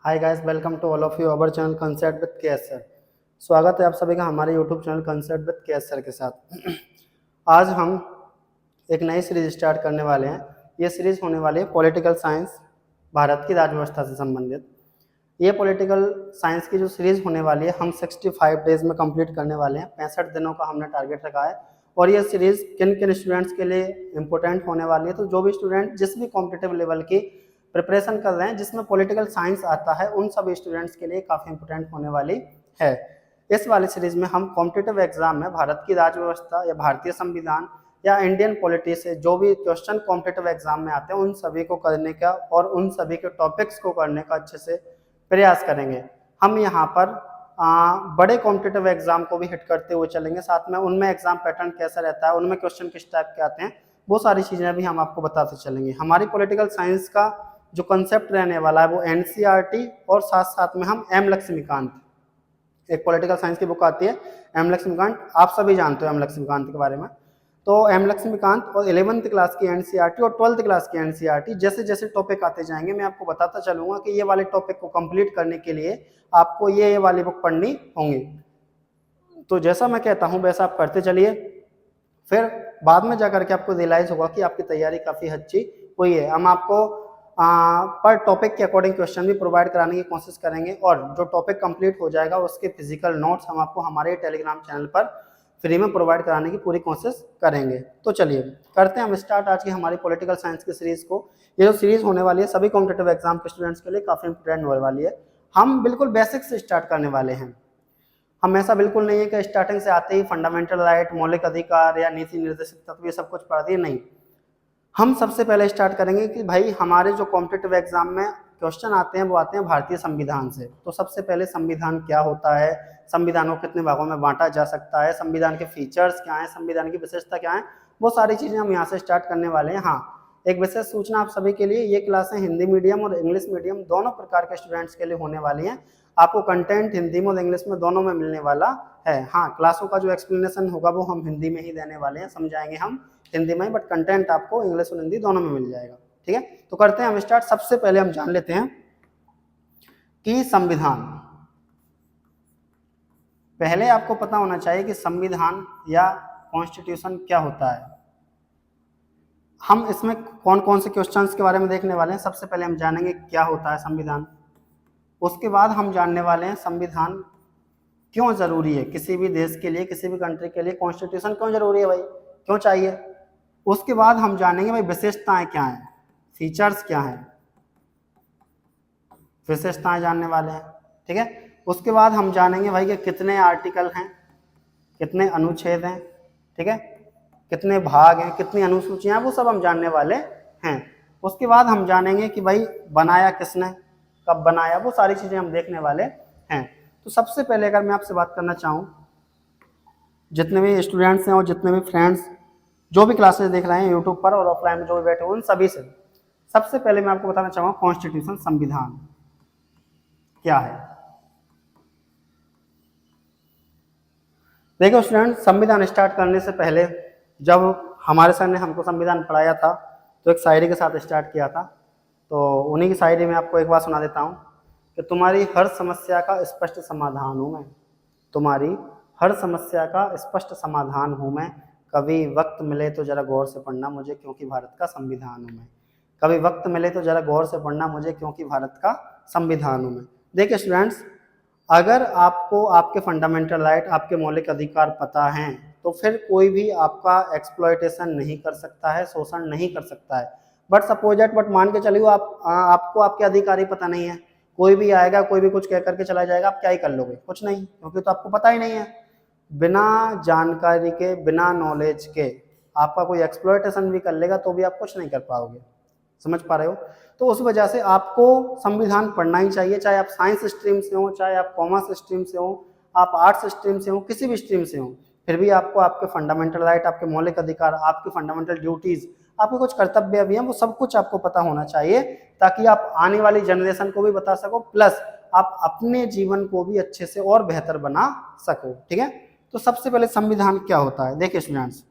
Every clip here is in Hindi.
Hi guys, welcome to all of you our channel Concept with K sir. स्वागत है आप सभी का हमारे YouTube channel Concept with K sir के साथ। आज हम एक नई सीरीज स्टार्ट करने वाले हैं। ये सीरीज होने वाली है पॉलिटिकल साइंस, भारत की राज्य व्यवस्था से संबंधित। ये पॉलिटिकल साइंस की जो सीरीज होने वाली है हम 65 डेज में कंप्लीट करने वाले हैं। 65 दिनों का हमने टारगेट रखा है। और ये सीरीज किन किन स्टूडेंट्स के लिए इम्पोर्टेंट होने वाली है, तो जो भी स्टूडेंट जिस भी कॉम्पिटिटिव लेवल की प्रिपरेशन कर रहे हैं जिसमें पॉलिटिकल साइंस आता है, उन सभी स्टूडेंट्स के लिए काफ़ी इंपॉर्टेंट होने वाली है। इस वाली सीरीज में हम कॉम्पिटिटिव एग्जाम में भारत की राज्य व्यवस्था या भारतीय संविधान या इंडियन पॉलिटी से जो भी क्वेश्चन कॉम्पिटिटिव एग्जाम में आते हैं उन सभी को करने का और उन सभी के टॉपिक्स को करने का अच्छे से प्रयास करेंगे। हम यहाँ पर बड़े कॉम्पिटिटिव एग्जाम को भी हिट करते हुए चलेंगे, साथ में उनमें एग्जाम पैटर्न कैसा रहता है, उनमें क्वेश्चन किस टाइप के आते हैं, वो सारी चीज़ें भी हम आपको बताते चलेंगे। हमारी पॉलिटिकल साइंस का जो कंसेप्ट रहने वाला है वो एनसीईआरटी और साथ साथ में हम एम लक्ष्मीकांत, एक पॉलिटिकल साइंस की बुक आती है एम लक्ष्मीकांत, आप सभी जानते हो एम लक्ष्मीकांत के बारे में। तो एम लक्ष्मीकांत और 11th क्लास की एनसीईआरटी और 12th क्लास की एनसीईआरटी, जैसे जैसे टॉपिक आते जाएंगे मैं आपको बताता चलूंगा कि ये वाले टॉपिक को कंप्लीट करने के लिए आपको ये वाली बुक पढ़नी होंगी। तो जैसा मैं कहता हूँ वैसा आप करते चलिए, फिर बाद में जाकर के आपको रियलाइज होगा कि आपकी तैयारी काफ़ी अच्छी हुई है। हम आपको पर टॉपिक के अकॉर्डिंग क्वेश्चन भी प्रोवाइड कराने की कोशिश करेंगे और जो टॉपिक कंप्लीट हो जाएगा उसके फिजिकल नोट्स हम आपको हमारे टेलीग्राम चैनल पर फ्री में प्रोवाइड कराने की पूरी कोशिश करेंगे। तो चलिए करते हैं हम स्टार्ट आज की हमारी पॉलिटिकल साइंस की सीरीज को। ये जो सीरीज होने वाली है सभी कॉम्पिटिटिव एग्जाम के स्टूडेंट्स के लिए काफ़ी इंपॉर्टेंट होने वाली है। हम बिल्कुल बेसिक से स्टार्ट करने वाले हैं। हम ऐसा बिल्कुल नहीं है कि स्टार्टिंग से आते ही फंडामेंटल राइट, मौलिक अधिकार या नीति निर्देशित तत्व ये सब कुछ पढ़ दिए, नहीं। हम सबसे पहले स्टार्ट करेंगे कि भाई हमारे जो कॉम्पिटिटिव एग्जाम में क्वेश्चन आते हैं वो आते हैं भारतीय संविधान से। तो सबसे पहले संविधान क्या होता है, संविधान को कितने भागों में बांटा जा सकता है, संविधान के फीचर्स क्या हैं, संविधान की विशेषता क्या है, वो सारी चीज़ें हम यहाँ से स्टार्ट करने वाले हैं। हाँ, एक विशेष सूचना आप सभी के लिए, ये क्लासें हिंदी मीडियम और इंग्लिश मीडियम दोनों प्रकार के स्टूडेंट्स के लिए होने वाली हैं। आपको कंटेंट हिंदी में और इंग्लिश में दोनों में मिलने वाला है। हाँ, क्लासों का जो एक्सप्लेनेशन होगा वो हम हिंदी में ही देने वाले हैं, समझाएंगे हम हिंदी में, बट कंटेंट आपको इंग्लिश और हिंदी दोनों में मिल जाएगा। ठीक है, तो करते हैं हम स्टार्ट। सबसे पहले हम जान लेते हैं कि संविधान, पहले आपको पता होना चाहिए कि संविधान या कॉन्स्टिट्यूशन क्या होता है। हम इसमें कौन कौन से क्वेश्चंस के बारे में देखने वाले हैं। सबसे पहले हम जानेंगे क्या होता है संविधान, उसके बाद हम जानने वाले हैं संविधान क्यों जरूरी है, किसी भी देश के लिए, किसी भी कंट्री के लिए कॉन्स्टिट्यूशन क्यों जरूरी है भाई, क्यों चाहिए। उसके बाद हम जानेंगे भाई विशेषताएं क्या हैं, फीचर्स क्या हैं, विशेषताएं जानने वाले हैं। ठीक है, उसके बाद हम जानेंगे भाई कि कितने आर्टिकल हैं, कितने अनुच्छेद हैं, ठीक है, कितने भाग हैं, कितनी अनुसूचियां हैं, वो सब हम जानने वाले हैं। उसके बाद हम जानेंगे कि भाई बनाया किसने, कब बनाया, वो सारी चीज़ें हम देखने वाले हैं। तो सबसे पहले अगर मैं आपसे बात करना चाहूँ, जितने भी स्टूडेंट्स हैं और जितने भी फ्रेंड्स जो भी क्लासेस देख रहे हैं यूट्यूब पर और ऑफलाइन में जो भी बैठे हुए उन सभी से सबसे पहले मैं आपको बताना चाहूँगा कॉन्स्टिट्यूशन, संविधान क्या है। देखो स्टूडेंट, संविधान स्टार्ट करने से पहले जब हमारे सर ने हमको संविधान पढ़ाया था तो एक शायरी के साथ स्टार्ट किया था। तो उन्हीं की शायरी में आपको एक बात सुना देता हूँ कि तुम्हारी हर समस्या का स्पष्ट समाधान हूँ मैं, तुम्हारी हर समस्या का स्पष्ट समाधान हूँ मैं, कभी वक्त मिले तो जरा गौर से पढ़ना मुझे क्योंकि भारत का संविधान हूँ मैं, कभी वक्त मिले तो जरा गौर से पढ़ना मुझे क्योंकि भारत का संविधान हूँ मैं। देखिए स्टूडेंट्स, अगर आपको आपके फंडामेंटल राइट, आपके मौलिक अधिकार पता हैं तो फिर कोई भी आपका एक्सप्लॉयटेशन नहीं कर सकता है, शोषण नहीं कर सकता है। बट सपोजेट, बट मान के चलिए आपको आपके अधिकार ही पता नहीं है, कोई भी आएगा, कोई भी कुछ कह करके चला जाएगा, आप क्या ही कर लोगे, कुछ नहीं, क्योंकि तो आपको पता ही नहीं है। बिना जानकारी के, बिना नॉलेज के आपका कोई एक्सप्लॉयटेशन भी कर लेगा तो भी आप कुछ नहीं कर पाओगे। समझ पा रहे हो? तो उस वजह से आपको संविधान पढ़ना ही चाहिए, चाहे आप साइंस स्ट्रीम से हो, चाहे आप कॉमर्स स्ट्रीम से हो, आप आर्ट्स स्ट्रीम से हो, किसी भी स्ट्रीम से हो, फिर भी आपको आपके फंडामेंटल राइट, आपके मौलिक अधिकार, आपकी फंडामेंटल ड्यूटीज, आपके कुछ कर्तव्य भी हैं, वो सब कुछ आपको पता होना चाहिए ताकि आप आने वाली जनरेशन को भी बता सको, प्लस आप अपने जीवन को भी अच्छे से और बेहतर बना सको। ठीक है, तो सबसे पहले संविधान क्या होता है। देखिए स्टूडेंट्स,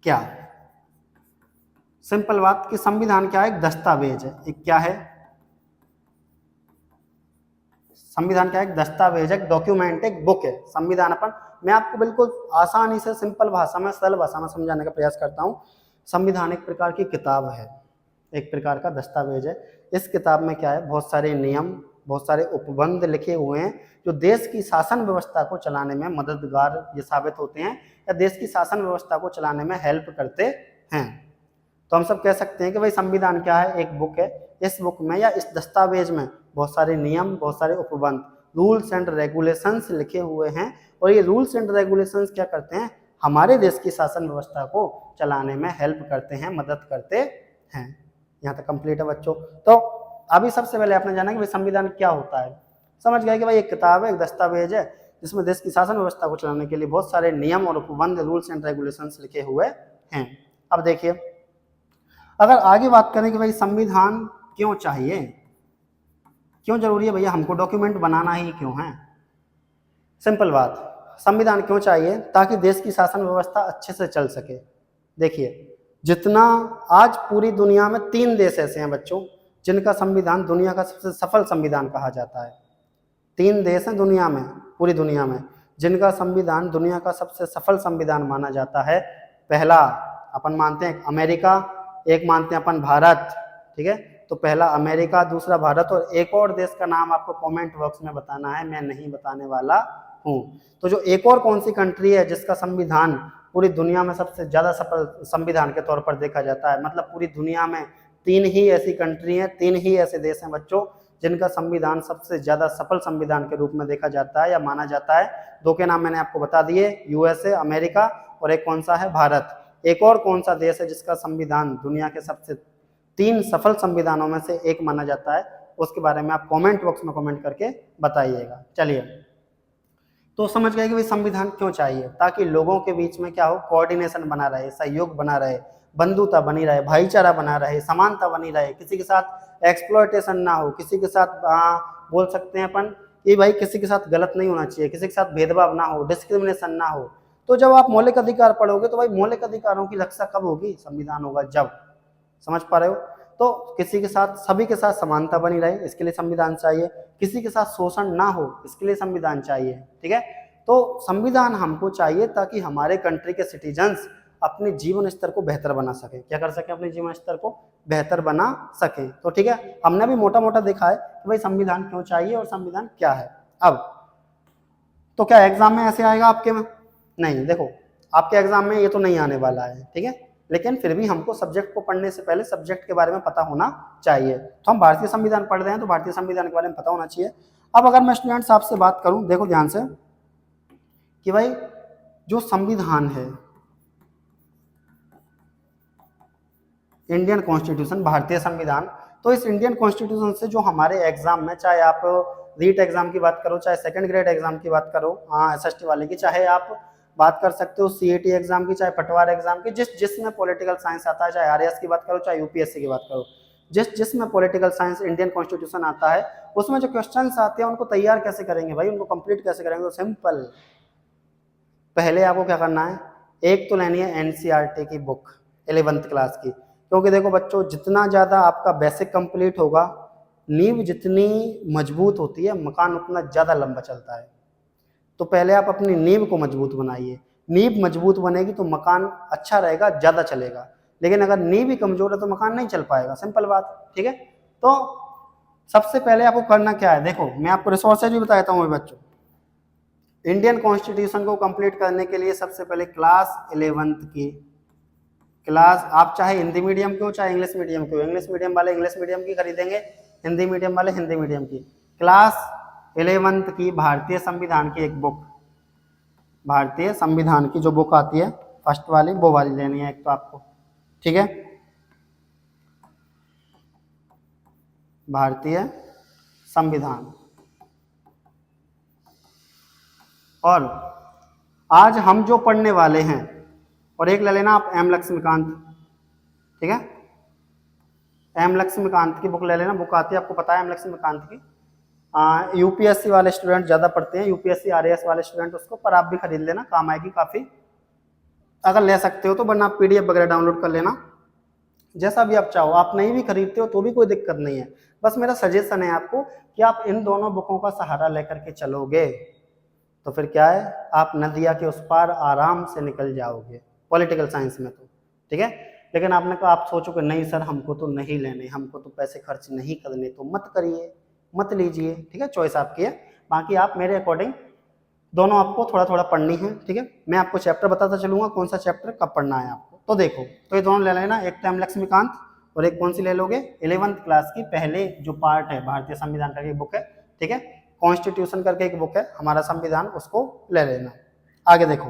क्या सिंपल बात कि संविधान क्या है, एक दस्तावेज है। एक क्या है, संविधान क्या है? एक दस्तावेज, एक डॉक्यूमेंट, एक बुक है संविधान। अपन मैं आपको बिल्कुल आसानी से सिंपल भाषा में, सरल भाषा में समझाने का प्रयास करता हूँ। संविधान एक प्रकार की किताब है, एक प्रकार का दस्तावेज है। इस किताब में क्या है? बहुत सारे नियम, बहुत सारे उपबंध लिखे हुए हैं जो देश की शासन व्यवस्था को चलाने में मददगार ये साबित होते हैं या देश की शासन व्यवस्था को चलाने में हेल्प करते हैं। तो हम सब कह सकते हैं कि भाई संविधान क्या है? एक बुक है। इस बुक में या इस दस्तावेज में बहुत सारे नियम, बहुत सारे उपबंध, रूल्स एंड रेगुलेशंस लिखे हुए हैं और ये रूल्स एंड रेगुलेशंस क्या करते हैं? हमारे देश की शासन व्यवस्था को चलाने में हेल्प करते हैं, मदद करते हैं। यहाँ तक कंप्लीट है बच्चों। तो अभी सबसे पहले आपने जाना कि भाई संविधान क्या होता है। समझ गए कि भाई एक किताब है, एक दस्तावेज है जिसमें देश की शासन व्यवस्था को चलाने के लिए बहुत सारे नियम और उपबंध, रूल्स एंड रेगुलेशंस लिखे हुए हैं। अब देखिए, अगर आगे बात करें कि भाई संविधान क्यों चाहिए, क्यों जरूरी है भैया, हमको डॉक्यूमेंट बनाना ही क्यों है? सिंपल बात, संविधान क्यों चाहिए? ताकि देश की शासन व्यवस्था अच्छे से चल सके। देखिए, जितना आज पूरी दुनिया में 3 देश ऐसे हैं बच्चों जिनका संविधान दुनिया का सबसे सफल संविधान कहा जाता है। 3 देश हैं दुनिया में, पूरी दुनिया में, जिनका संविधान दुनिया का सबसे सफल संविधान माना जाता है। पहला अपन मानते हैं अमेरिका, एक मानते हैं अपन भारत, ठीक है। तो पहला अमेरिका, दूसरा भारत, और एक और देश का नाम आपको कमेंट बॉक्स में बताना है, मैं नहीं बताने वाला हूँ। तो जो एक और कौन सी कंट्री है जिसका संविधान पूरी दुनिया में सबसे ज्यादा सफल संविधान के तौर पर देखा जाता है, मतलब पूरी दुनिया में 3 ही ऐसी कंट्री हैं, 3 ही ऐसे देश हैं बच्चों जिनका संविधान सबसे ज्यादा सफल संविधान के रूप में देखा जाता है या माना जाता है। 2 के नाम मैंने आपको बता दिए, यूएसए, अमेरिका, और एक कौन सा है? भारत। एक और कौन सा देश है जिसका संविधान दुनिया के सबसे 3 सफल संविधानों में से एक माना जाता है? उसके बारे में आप कमेंट बॉक्स में कमेंट करके बताइएगा। चलिए, तो समझ गए कि भाई संविधान क्यों चाहिए? ताकि लोगों के बीच में क्या हो? कोऑर्डिनेशन बना रहे, सहयोग बना रहे, बंधुता बनी रहे, भाईचारा बना रहे, समानता बनी रहे, किसी के साथ एक्सप्लॉयटेशन ना हो, किसी के साथ बोल सकते हैं अपन कि भाई किसी के साथ गलत नहीं होना चाहिए, किसी के साथ भेदभाव ना हो, डिस्क्रिमिनेशन ना हो। तो जब आप मौलिक अधिकार पढ़ोगे तो भाई मौलिक अधिकारों की रक्षा कब होगी? संविधान होगा जब। समझ पा रहे हो? तो किसी के साथ, सभी के साथ समानता बनी रहे, इसके लिए संविधान चाहिए। किसी के साथ शोषण ना हो, इसके लिए संविधान चाहिए, ठीक है। तो संविधान हमको चाहिए ताकि हमारे कंट्री के सिटीजन्स अपने जीवन स्तर को बेहतर बना सके। क्या कर सके? अपने जीवन स्तर को बेहतर बना सके। तो ठीक है, हमने भी मोटा मोटा देखा है कि भाई संविधान क्यों चाहिए और संविधान क्या है। अब तो क्या एग्जाम में ऐसे आएगा आपके में? नहीं, देखो आपके एग्जाम में ये तो नहीं आने वाला है, ठीक है, लेकिन फिर भी हमको सब्जेक्ट को पढ़ने से पहले सब्जेक्ट के बारे में पता होना चाहिए। तो हम भारतीय संविधान पढ़ रहे हैं तो भारतीय संविधान के बारे में पता होना चाहिए। अब अगर मैं स्टूडेंट्स आपसे बात करूं, देखो ध्यान से, कि भाई जो संविधान है, इंडियन कॉन्स्टिट्यूशन, भारतीय संविधान, तो इस इंडियन कॉन्स्टिट्यूशन से जो हमारे एग्जाम में, चाहे आप रीट एग्जाम की बात करो, चाहे सेकंड ग्रेड एग्जाम की बात करो, एसएसटी वाले की, चाहे आप बात कर सकते हो सीईटी एग्जाम की, चाहे पटवार एग्जाम की, जिसमें पॉलिटिकल साइंस आता है, चाहे आरएस की बात करो, चाहे यूपीएससी की बात करो, जिसमें पॉलिटिकल साइंस, इंडियन कॉन्स्टिट्यूशन आता है, उसमें जो क्वेश्चंस आते हैं उनको तैयार कैसे करेंगे भाई, उनको कंप्लीट कैसे करेंगे? तो सिंपल, पहले आपको क्या करना है, एक तो लेनी है एनसीईआरटी की बुक 11th क्लास की, क्योंकि देखो बच्चों जितना ज़्यादा आपका बेसिक कंप्लीट होगा, नींव जितनी मजबूत होती है, मकान उतना ज़्यादा लंबा चलता है। तो पहले आप अपनी नींव को मजबूत बनाइए, नींव मजबूत बनेगी तो मकान अच्छा रहेगा, ज़्यादा चलेगा। लेकिन अगर नींव ही कमजोर है तो मकान नहीं चल पाएगा, सिंपल बात, ठीक है। तो सबसे पहले आपको करना क्या है, देखो मैं आपको रिसोर्सेज भी बताता हूँ बच्चों। इंडियन कॉन्स्टिट्यूशन को कंप्लीट करने के लिए सबसे पहले क्लास 11th की क्लास, आप चाहे हिंदी मीडियम के हो चाहे इंग्लिश मीडियम के हो, इंग्लिश मीडियम वाले इंग्लिश मीडियम की खरीदेंगे, हिंदी मीडियम वाले हिंदी मीडियम की, क्लास 11th की भारतीय संविधान की एक बुक, भारतीय संविधान की जो बुक आती है फर्स्ट वाली, वो वाली लेनी है एक तो आपको, ठीक है। भारतीय संविधान, और आज हम जो पढ़ने वाले हैं, और एक ले लेना आप एम लक्ष्मीकांत, ठीक है, एम लक्ष्मीकांत की बुक ले लेना, बुक आती है आपको पता है एम लक्ष्मीकांत की। यूपीएससी वाले स्टूडेंट ज़्यादा पढ़ते हैं, यूपीएससी आरएएस वाले स्टूडेंट उसको, पर आप भी खरीद लेना, काम आएगी काफ़ी, अगर ले सकते हो तो, वरना आप पीडीएफ वगैरह डाउनलोड कर लेना, जैसा भी आप चाहो, आप नहीं भी खरीदते हो तो भी कोई दिक्कत नहीं है। बस मेरा सजेशन है आपको कि आप इन दोनों बुकों का सहारा लेकर के चलोगे तो फिर क्या है, आप नदिया के उस पार आराम से निकल जाओगे पॉलिटिकल साइंस में तो, ठीक है। लेकिन आपने कहा, आप सोचोगे नहीं सर हमको तो नहीं लेने, हमको तो पैसे खर्च नहीं करने, तो मत करिए, मत लीजिए, ठीक है, चॉइस आपकी है। बाकी आप मेरे अकॉर्डिंग दोनों आपको थोड़ा थोड़ा पढ़नी है, ठीक है। मैं आपको चैप्टर बताता चलूंगा कौन सा चैप्टर कब पढ़ना है आपको। तो देखो, तो ये दोनों ले लेना, एक तो एम लक्ष्मीकांत और एक कौन सी ले लोगे, 11th क्लास की पहले जो पार्ट है भारतीय संविधान करके बुक है, ठीक है। कॉन्स्टिट्यूशन करके एक बुक है हमारा संविधान, उसको ले लेना। आगे देखो,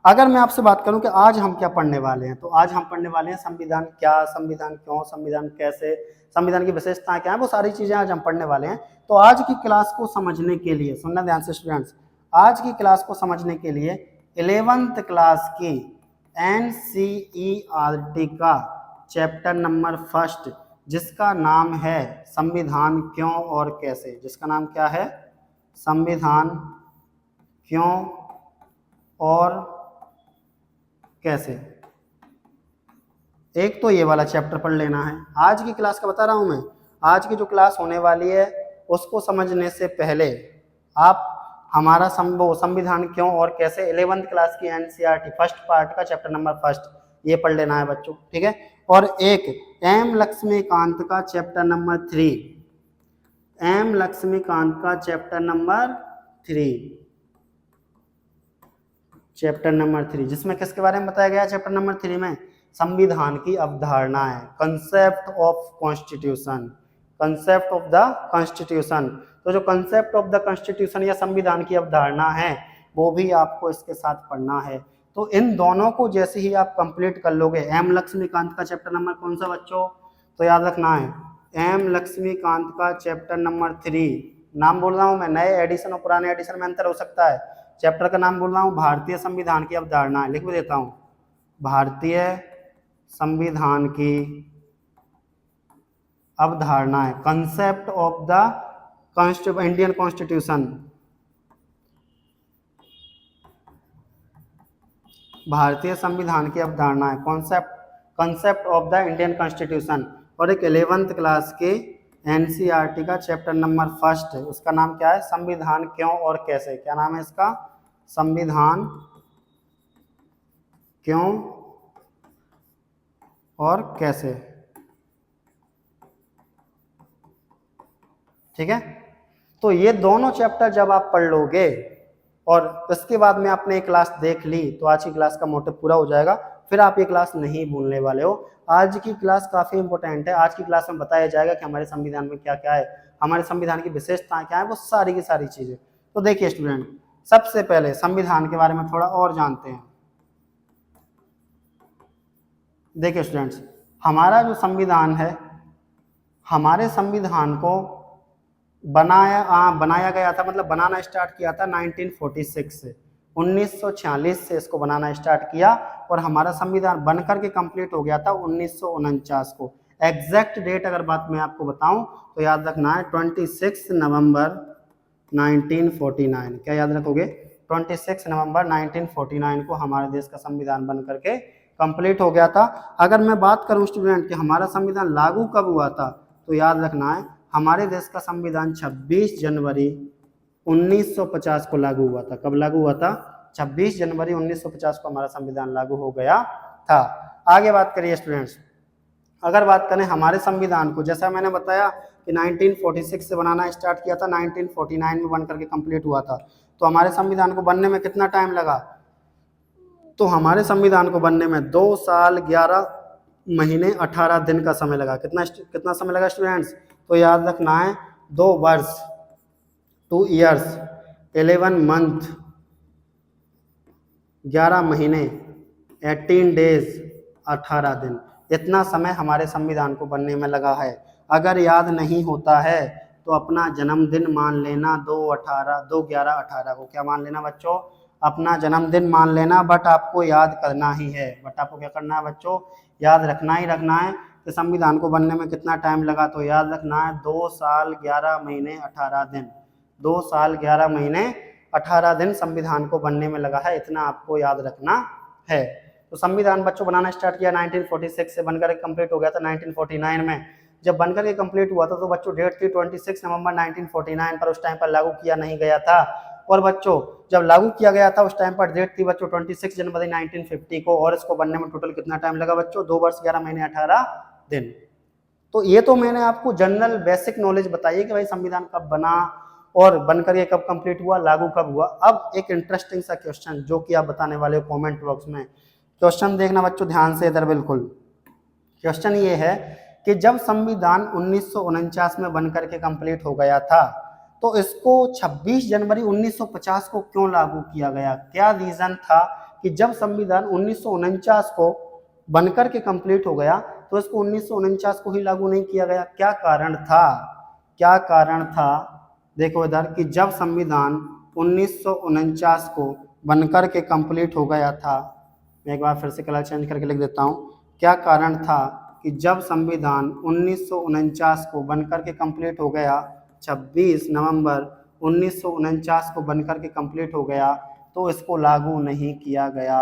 अगर मैं आपसे बात करूं कि आज हम क्या पढ़ने वाले हैं, तो आज हम पढ़ने वाले हैं संविधान क्या, संविधान क्यों, संविधान कैसे, संविधान की विशेषताएं क्या है, वो सारी चीजें आज हम पढ़ने वाले हैं। तो आज की क्लास को समझने के लिए, सुनना ध्यान से स्टूडेंट्स, आज की क्लास को समझने के लिए 11th क्लास की NCERT का चैप्टर नंबर 1 जिसका नाम है संविधान क्यों और कैसे, जिसका नाम क्या है, संविधान क्यों और कैसे, एक तो ये वाला चैप्टर पढ़ लेना है। आज की क्लास का बता रहा हूं मैं, आज की जो क्लास होने वाली है उसको समझने से पहले आप हमारा संविधान क्यों और कैसे 11th क्लास की NCERT फर्स्ट पार्ट का चैप्टर नंबर 1 ये पढ़ लेना है बच्चों, ठीक है। और एक एम लक्ष्मीकांत का चैप्टर नंबर 3, एम लक्ष्मीकांत का चैप्टर नंबर 3, चैप्टर नंबर 3 जिसमें किसके बारे में बताया गया है, चैप्टर नंबर 3 में संविधान की अवधारणा है, concept of constitution, concept of the constitution. तो जो कंसेप्ट ऑफ द कॉन्स्टिट्यूशन या संविधान की अवधारणा है वो भी आपको इसके साथ पढ़ना है। तो इन दोनों को जैसे ही आप कंप्लीट कर लोगे, एम लक्ष्मीकांत का चैप्टर नंबर कौन सा बच्चों, तो याद रखना है एम लक्ष्मीकांत का चैप्टर नंबर 3, नाम बोल रहा हूं मैं, नए एडिशन और पुराने एडिशन में अंतर हो सकता है। चैप्टर का नाम बोल रहा हूँ भारतीय संविधान की अवधारणा, लिख भी देता हूँ, भारतीय संविधान की अवधारणा है, concept of the Indian constitution, भारतीय संविधान की अवधारणा है, concept of the Indian constitution. और एक 11th क्लास के NCERT का चैप्टर नंबर 1 है, उसका नाम क्या है, संविधान क्यों और कैसे, क्या नाम है इसका, संविधान क्यों और कैसे, ठीक है। तो ये दोनों चैप्टर जब आप पढ़ लोगे और इसके बाद में आपने क्लास देख ली तो आज की क्लास का मोटिव पूरा हो जाएगा, फिर आप ये क्लास नहीं भूलने वाले हो। आज की क्लास काफी इंपॉर्टेंट है, आज की क्लास में बताया जाएगा कि हमारे संविधान में क्या क्या है, हमारे संविधान की विशेषताएं क्या है, वो सारी की सारी चीजें। तो देखिए स्टूडेंट, सबसे पहले संविधान के बारे में थोड़ा और जानते हैं। देखिए स्टूडेंट्स, हमारा जो संविधान है, हमारे संविधान को बनाया गया था, मतलब बनाना स्टार्ट किया था 1946 से, 1946 से इसको बनाना स्टार्ट किया और हमारा संविधान बनकर के कंप्लीट हो गया था 1949 को। एग्जैक्ट डेट अगर बात मैं आपको बताऊं तो याद रखना है 26 नवंबर 1949, क्या याद रखोगे, 26 नवंबर 1949 को हमारे देश का संविधान बन करके कंप्लीट हो गया था। अगर मैं बात करूं स्टूडेंट कि हमारा संविधान लागू कब हुआ था, तो याद रखना है हमारे देश का संविधान 26 जनवरी 1950 को लागू हुआ था। कब लागू हुआ था, 26 जनवरी 1950 को हमारा संविधान लागू हो गया था। आगे बात करिए स्टूडेंट्स, अगर बात करें हमारे संविधान को, जैसा मैंने बताया कि 1946 से बनाना स्टार्ट किया था, 1949 में बन करके कंप्लीट हुआ था। तो हमारे संविधान को बनने में कितना टाइम लगा, तो हमारे संविधान को बनने में 2 साल 11 महीने 18 दिन का समय लगा। कितना समय लगा स्टूडेंट्स, तो याद रखना है 2 वर्ष, 2 years 11 month 11 महीने 18 days 18 दिन, इतना समय हमारे संविधान को बनने में लगा है। अगर याद नहीं होता है तो अपना जन्मदिन मान लेना 2/11/18 को, क्या मान लेना बच्चों, अपना जन्मदिन मान लेना, बट आपको याद करना ही है, बट आपको क्या करना है बच्चों, याद रखना ही रखना है कि संविधान को बनने में कितना टाइम लगा। तो याद रखना है 2 साल 11 महीने 18 दिन, 2 साल 11 महीने 18 दिन संविधान को बनने में लगा है, इतना आपको याद रखना है। तो संविधान बच्चों बनाना स्टार्ट किया 1946 से, बनकर कंप्लीट हो गया था 1949 में। जब बनकर के कंप्लीट हुआ था तो बच्चों डेट थी 26 नवंबर 1949 पर, उस टाइम पर लागू किया नहीं गया था। और बच्चों जब लागू किया गया था उस टाइम पर डेट थी बच्चों 26 जनवरी 1950 को, और इसको बनने में टोटल कितना टाइम लगा बच्चों? 2 वर्ष 11 महीने 18 दिन। तो ये तो मैंने आपको जनरल बेसिक नॉलेज बताई है कि भाई संविधान कब बना और बनकर ये कब कंप्लीट हुआ, लागू कब हुआ। अब एक इंटरेस्टिंग सा क्वेश्चन जो कि आप बताने वाले हो कमेंट बॉक्स में, क्वेश्चन देखना बच्चों ध्यान से इधर। बिल्कुल क्वेश्चन ये है कि जब संविधान 1949 में बनकर के कंप्लीट हो गया था तो इसको 26 जनवरी 1950 को क्यों लागू किया गया? क्या रीजन था कि जब संविधान 1949 को बनकर के कंप्लीट हो गया तो इसको 1949 को ही लागू नहीं किया गया? क्या कारण था? क्या कारण था? देखो इधर कि जब संविधान 1949 को बनकर के कंप्लीट हो गया था, मैं एक बार फिर से कलर चेंज करके लिख देता हूँ। क्या कारण था कि जब संविधान 1949 को बनकर के कंप्लीट हो गया, 26 नवंबर 1949 को बनकर के कंप्लीट हो गया, तो इसको लागू नहीं किया गया,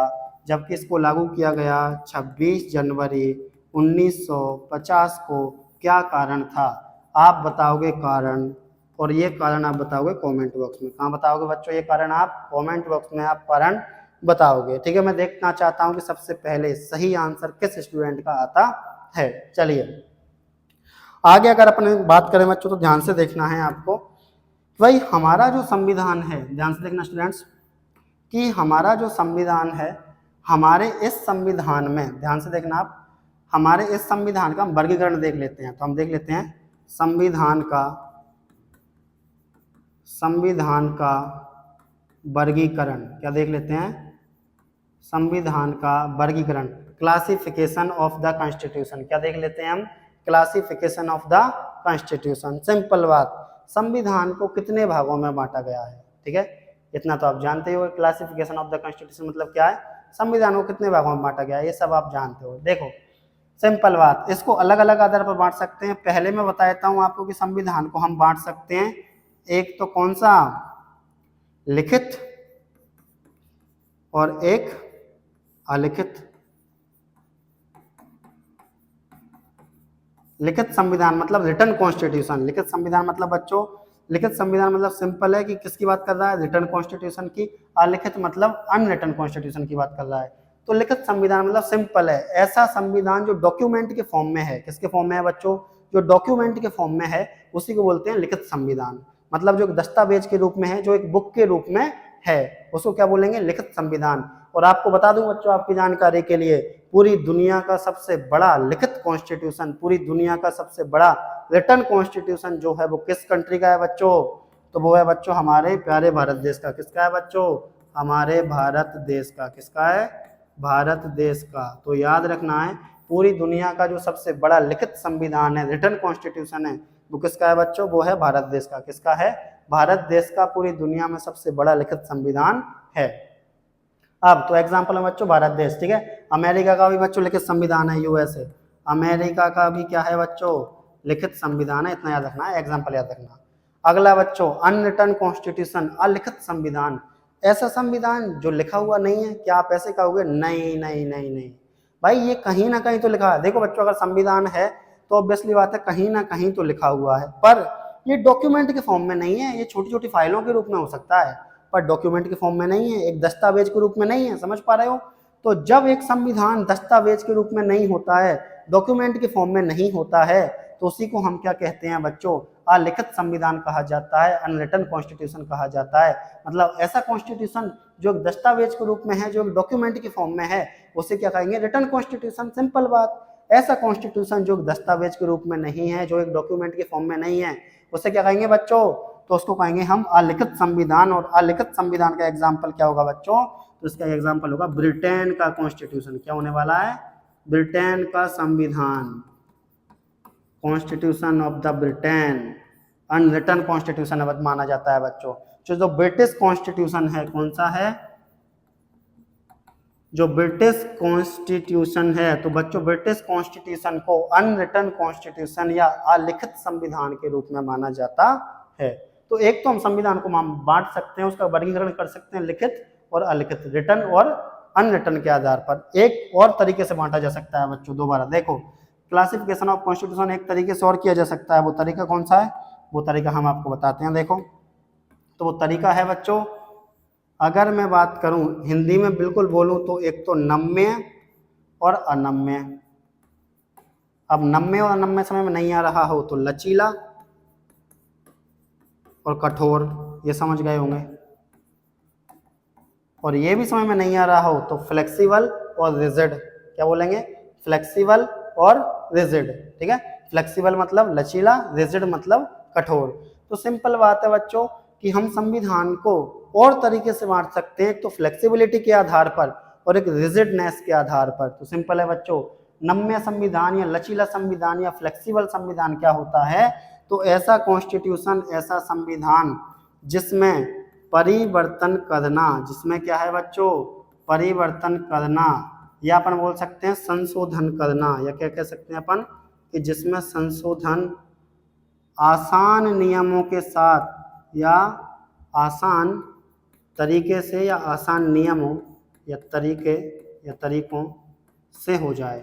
जबकि इसको लागू किया गया 26 जनवरी 1950 को? क्या कारण था? आप बताओगे कारण, और ये कारण आप बताओगे कमेंट बॉक्स में। कहाँ बताओगे बच्चों ये कारण? आप कमेंट बॉक्स में आप कारण बताओगे। ठीक है, मैं देखना चाहता हूँ कि सबसे पहले सही आंसर किस स्टूडेंट का आता है। चलिए आगे अगर अपन बात करें बच्चों तो ध्यान से देखना है आपको, भाई हमारा जो संविधान है, ध्यान से देखना स्टूडेंट्स, कि हमारा जो संविधान है, हमारे इस संविधान में ध्यान से देखना आप, हमारे इस संविधान का वर्गीकरण देख लेते हैं। तो हम देख लेते हैं संविधान का वर्गीकरण। क्या देख लेते हैं? संविधान का वर्गीकरण, क्लासिफिकेशन ऑफ द कॉन्स्टिट्यूशन। क्या देख लेते हैं हम? Classification of the constitution. Simple बात, संविधान को कितने भागों में बांटा गया है? ठीक है, इतना तो आप जानते हो। क्लासिफिकेशन ऑफ द कॉन्स्टिट्यूशन मतलब क्या है? संविधान को कितने भागों में बांटा गया है, ये सब आप जानते हो। देखो सिंपल बात, इसको अलग अलग आधार पर बांट सकते हैं। पहले मैं बता देता हूं आपको कि संविधान को हम बांट सकते हैं, एक तो कौन सा? लिखित, और एक अलिखित। लिखित संविधान मतलब रिटन कॉन्स्टिट्यूशन। लिखित संविधान मतलब बच्चों, लिखित संविधान मतलब सिंपल है कि किसकी बात कर रहा है? रिटन कॉन्स्टिट्यूशन की। अलिखित मतलब अनरिटन कॉन्स्टिट्यूशन की बात कर रहा है। तो लिखित संविधान मतलब सिंपल है, ऐसा संविधान जो डॉक्यूमेंट के फॉर्म में है। किसके फॉर्म में है बच्चों? जो डॉक्यूमेंट के फॉर्म में है उसी को बोलते हैं लिखित संविधान। मतलब जो दस्तावेज के रूप में है, जो एक बुक के रूप में है, उसको क्या बोलेंगे? लिखित संविधान। और आपको बता दूं बच्चों आपकी जानकारी के लिए, पूरी दुनिया का सबसे बड़ा लिखित कॉन्स्टिट्यूशन, पूरी दुनिया का सबसे बड़ा रिटन कॉन्स्टिट्यूशन जो है वो किस कंट्री का है बच्चों? तो वो है बच्चों हमारे प्यारे भारत देश का। किसका है बच्चों? हमारे भारत देश का। किसका है? भारत देश का। तो याद रखना है, पूरी दुनिया का जो सबसे बड़ा लिखित संविधान है, रिटन कॉन्स्टिट्यूशन है, वो किसका है बच्चों? वो है भारत देश का। किसका है? भारत देश का पूरी दुनिया में सबसे बड़ा लिखित संविधान है। अब तो एग्जाम्पल है बच्चों भारत देश, ठीक है। अमेरिका का भी बच्चों लिखित संविधान है, यूएसए, अमेरिका का भी क्या है बच्चों? लिखित संविधान है। इतना याद रखना है, एग्जाम्पल याद रखना। अगला बच्चों अनरिटन कॉन्स्टिट्यूशन, अलिखित संविधान, ऐसा संविधान जो लिखा हुआ नहीं है। क्या आप ऐसे कहोगे? नहीं नहीं नहीं नहीं भाई, ये कहीं ना कहीं तो लिखा है। देखो बच्चों, अगर संविधान है तो ऑब्वियसली बात है कहीं ना कहीं तो लिखा हुआ है, पर ये डॉक्यूमेंट के फॉर्म में नहीं है। ये छोटी छोटी फाइलों के रूप में हो सकता है, पर डॉक्यूमेंट के फॉर्म में नहीं है, एक दस्तावेज के रूप में नहीं है। समझ पा रहे हो? तो जब एक संविधान दस्तावेज के रूप में नहीं होता है, डॉक्यूमेंट के फॉर्म में नहीं होता है, तो उसी को हम क्या कहते हैं बच्चों? अलिखित संविधान कहा जाता है, अनरिटन कॉन्स्टिट्यूशन कहा जाता है। मतलब ऐसा कॉन्स्टिट्यूशन जो दस्तावेज के रूप में है, जो डॉक्यूमेंट के फॉर्म में है, उसे क्या कहेंगे? Written constitution. सिंपल बात। ऐसा कॉन्स्टिट्यूशन जो दस्तावेज के रूप में नहीं है, जो एक डॉक्यूमेंट के फॉर्म में नहीं है, उसे क्या कहेंगे बच्चों? तो उसको कहेंगे हम अलिखित संविधान। और अलिखित संविधान का एग्जाम्पल क्या होगा बच्चों? तो इसका एग्जाम्पल होगा ब्रिटेन का कॉन्स्टिट्यूशन। क्या होने वाला है? ब्रिटेन का संविधान, constitution of the Britain, unwritten constitution माना जाता है बच्चों। जो ब्रिटिश कॉन्स्टिट्यूशन है, कौन सा है? जो ब्रिटिश कॉन्स्टिट्यूशन है, तो बच्चों ब्रिटिश कॉन्स्टिट्यूशन को अनरिटन कॉन्स्टिट्यूशन या अलिखित संविधान के रूप में माना जाता है। तो एक तो हम संविधान को बांट सकते हैं, उसका वर्गीकरण कर सकते हैं लिखित और अलिखित, रिटन और अनरिटन के आधार पर। एक और तरीके से बांटा जा सकता है बच्चों, दोबारा देखो, क्लासिफिकेशन ऑफ कॉन्स्टिट्यूशन एक तरीके से और किया जा सकता है। वो तरीका कौन सा है, वो तरीका हम आपको बताते हैं। देखो, तो वो तरीका है बच्चों, अगर मैं बात करूं हिंदी में बिल्कुल बोलूं तो एक तो नम्य और अनम्य। अब नम्य और अनम्य समय में नहीं आ रहा हो तो लचीला और कठोर, ये समझ गए होंगे। और ये भी समझ में नहीं आ रहा हो तो फ्लेक्सिबल और रिजिड। क्या बोलेंगे, फ्लेक्सिबल और रिजिड, ठीक है। फ्लेक्सिबल मतलब लचीला, रिजिड मतलब कठोर। तो सिंपल बात है बच्चों कि हम संविधान को और तरीके से बांट सकते हैं, तो फ्लेक्सिबिलिटी के आधार पर और एक रिजिडनेस के आधार पर। तो सिंपल है बच्चों, नम्य संविधान या लचीला संविधान या फ्लेक्सिबल संविधान क्या होता है, तो ऐसा कॉन्स्टिट्यूशन, ऐसा संविधान जिसमें परिवर्तन करना, जिसमें क्या है बच्चों, परिवर्तन करना, या अपन बोल सकते हैं संशोधन करना, या क्या कह सकते हैं अपन कि जिसमें संशोधन आसान नियमों के साथ या आसान तरीके से या आसान नियमों या तरीकों से हो जाए।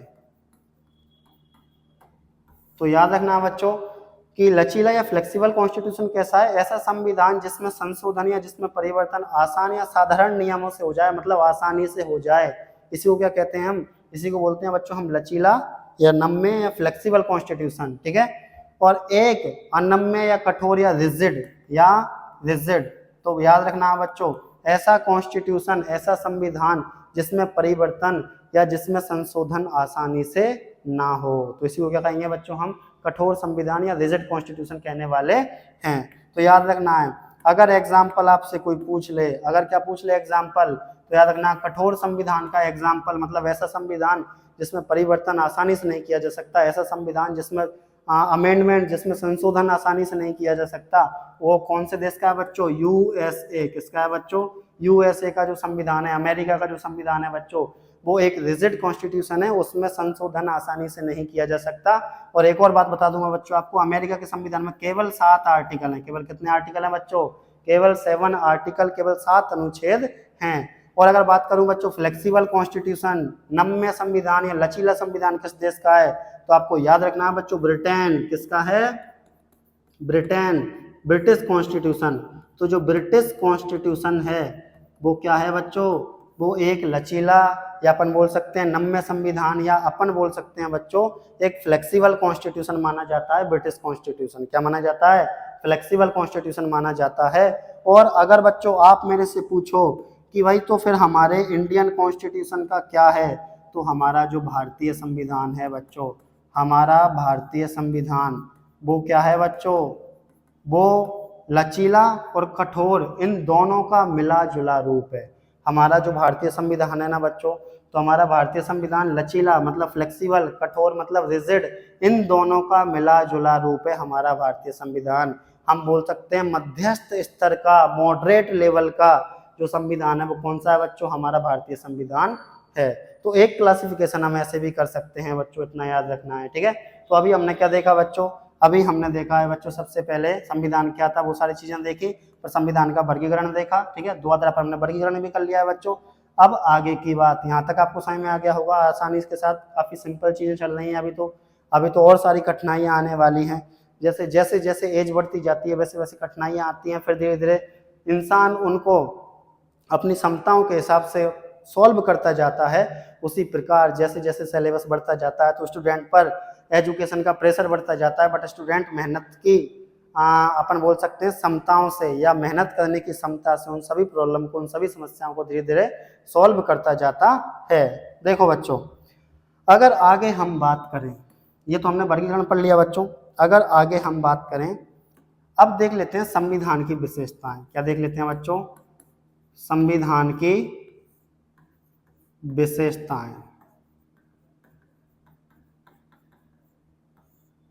तो याद रखना बच्चों कि लचीला या फ्लेक्सिबल कॉन्स्टिट्यूशन कैसा है, ऐसा संविधान जिसमें संशोधन या जिसमें परिवर्तन आसान या साधारण नियमों से हो जाए, मतलब आसानी से हो जाए। इसी को क्या कहते हैं हम, इसी को बोलते हैं बच्चों हम लचीला या नम्य या फ्लेक्सिबल कॉन्स्टिट्यूशन, ठीक है। और एक अनम्य या कठोर या रिजिड। तो याद रखना बच्चों, ऐसा कॉन्स्टिट्यूशन, ऐसा संविधान जिसमें परिवर्तन या जिसमें संशोधन आसानी से ना हो, तो इसी को क्या कहेंगे बच्चों, हम कठोर संविधान या रिजिड कॉन्स्टिट्यूशन कहने वाले हैं। तो याद रखना है, अगर एग्जाम्पल आपसे कोई पूछ ले, अगर क्या पूछ ले एग्जाम्पल, तो याद रखना कठोर संविधान का एग्जाम्पल मतलब ऐसा संविधान जिसमें परिवर्तन आसानी से नहीं किया जा सकता, ऐसा संविधान जिसमें अमेंडमेंट, जिसमें संशोधन आसानी से नहीं किया जा सकता, वो कौन से देश का है बच्चों, यूएसए। किसका है बच्चों, यूएसए का जो संविधान है, अमेरिका का जो संविधान है बच्चों, वो एक रिजिड कॉन्स्टिट्यूशन है, उसमें संशोधन आसानी से नहीं किया जा सकता। और एक और बात बता दूंगा बच्चों आपको, अमेरिका के संविधान में केवल 7 आर्टिकल हैं। केवल कितने आर्टिकल हैं बच्चों, केवल 7 आर्टिकल, केवल 7 अनुच्छेद हैं। और अगर बात करूं बच्चों फ्लेक्सिबल कॉन्स्टिट्यूशन, नम्य संविधान या लचीला संविधान किस देश का है, तो आपको याद रखना है बच्चों ब्रिटेन। किसका है, ब्रिटेन, ब्रिटिश कॉन्स्टिट्यूशन। तो जो ब्रिटिश कॉन्स्टिट्यूशन है वो क्या है बच्चों, वो एक लचीला या अपन बोल सकते हैं नम्य संविधान, या अपन बोल सकते हैं बच्चों एक फ्लेक्सिबल कॉन्स्टिट्यूशन माना जाता है ब्रिटिश कॉन्स्टिट्यूशन। क्या माना जाता है, फ्लेक्सिबल कॉन्स्टिट्यूशन माना जाता है। और अगर बच्चों आप मेरे से पूछो कि भाई तो फिर हमारे इंडियन कॉन्स्टिट्यूशन का क्या है, तो हमारा जो भारतीय संविधान है बच्चों, हमारा भारतीय संविधान वो क्या है बच्चों, वो लचीला और कठोर इन दोनों का मिला जुला रूप है। हमारा जो भारतीय संविधान है ना बच्चों, तो हमारा भारतीय संविधान लचीला मतलब फ्लेक्सिबल, कठोर मतलब रिजिड, इन दोनों का मिला जुला रूप है हमारा भारतीय संविधान। हम बोल सकते हैं मध्यस्थ स्तर का, मॉडरेट लेवल का जो संविधान है वो कौन सा है बच्चों, हमारा भारतीय संविधान है। तो एक क्लासिफिकेशन हम ऐसे भी कर सकते हैं बच्चों, इतना याद रखना है, ठीक है। तो अभी हमने क्या देखा बच्चों, अभी हमने देखा है बच्चों सबसे पहले संविधान क्या था, वो सारी चीजें देखी, पर संविधान का वर्गीकरण देखा, ठीक है। द्वादरा पर हमने वर्गीकरण भी कर लिया है बच्चों। अब आगे की बात, यहाँ तक आपको समझ में आ गया होगा आसानी के साथ, काफी सिंपल चीजें चल रही हैं। अभी तो और सारी कठिनाइयां आने वाली हैं, जैसे जैसे जैसे एज बढ़ती जाती है वैसे वैसे कठिनाइयां आती हैं, फिर धीरे धीरे इंसान उनको अपनी क्षमताओं के हिसाब से सॉल्व करता जाता है। उसी प्रकार जैसे जैसे सिलेबस बढ़ता जाता है तो स्टूडेंट पर एजुकेशन का प्रेशर बढ़ता जाता है, बट स्टूडेंट मेहनत की अपन बोल सकते हैं क्षमताओं से या मेहनत करने की क्षमता से उन सभी प्रॉब्लम को, उन सभी समस्याओं को धीरे धीरे सॉल्व करता जाता है। देखो बच्चों, अगर आगे हम बात करें, ये तो हमने वर्गीकरण पढ़ लिया बच्चों, अगर आगे हम बात करें, अब देख लेते हैं संविधान की विशेषताएं। क्या देख लेते हैं बच्चों, संविधान की विशेषताएं,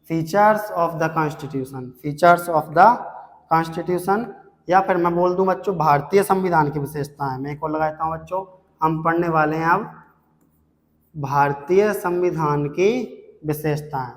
features of the constitution, features of the constitution, या फिर मैं बोल दूं बच्चों भारतीय संविधान की विशेषताएं। मैं एक और लगाता हूं बच्चों, हम पढ़ने वाले हैं अब भारतीय संविधान की विशेषताएं,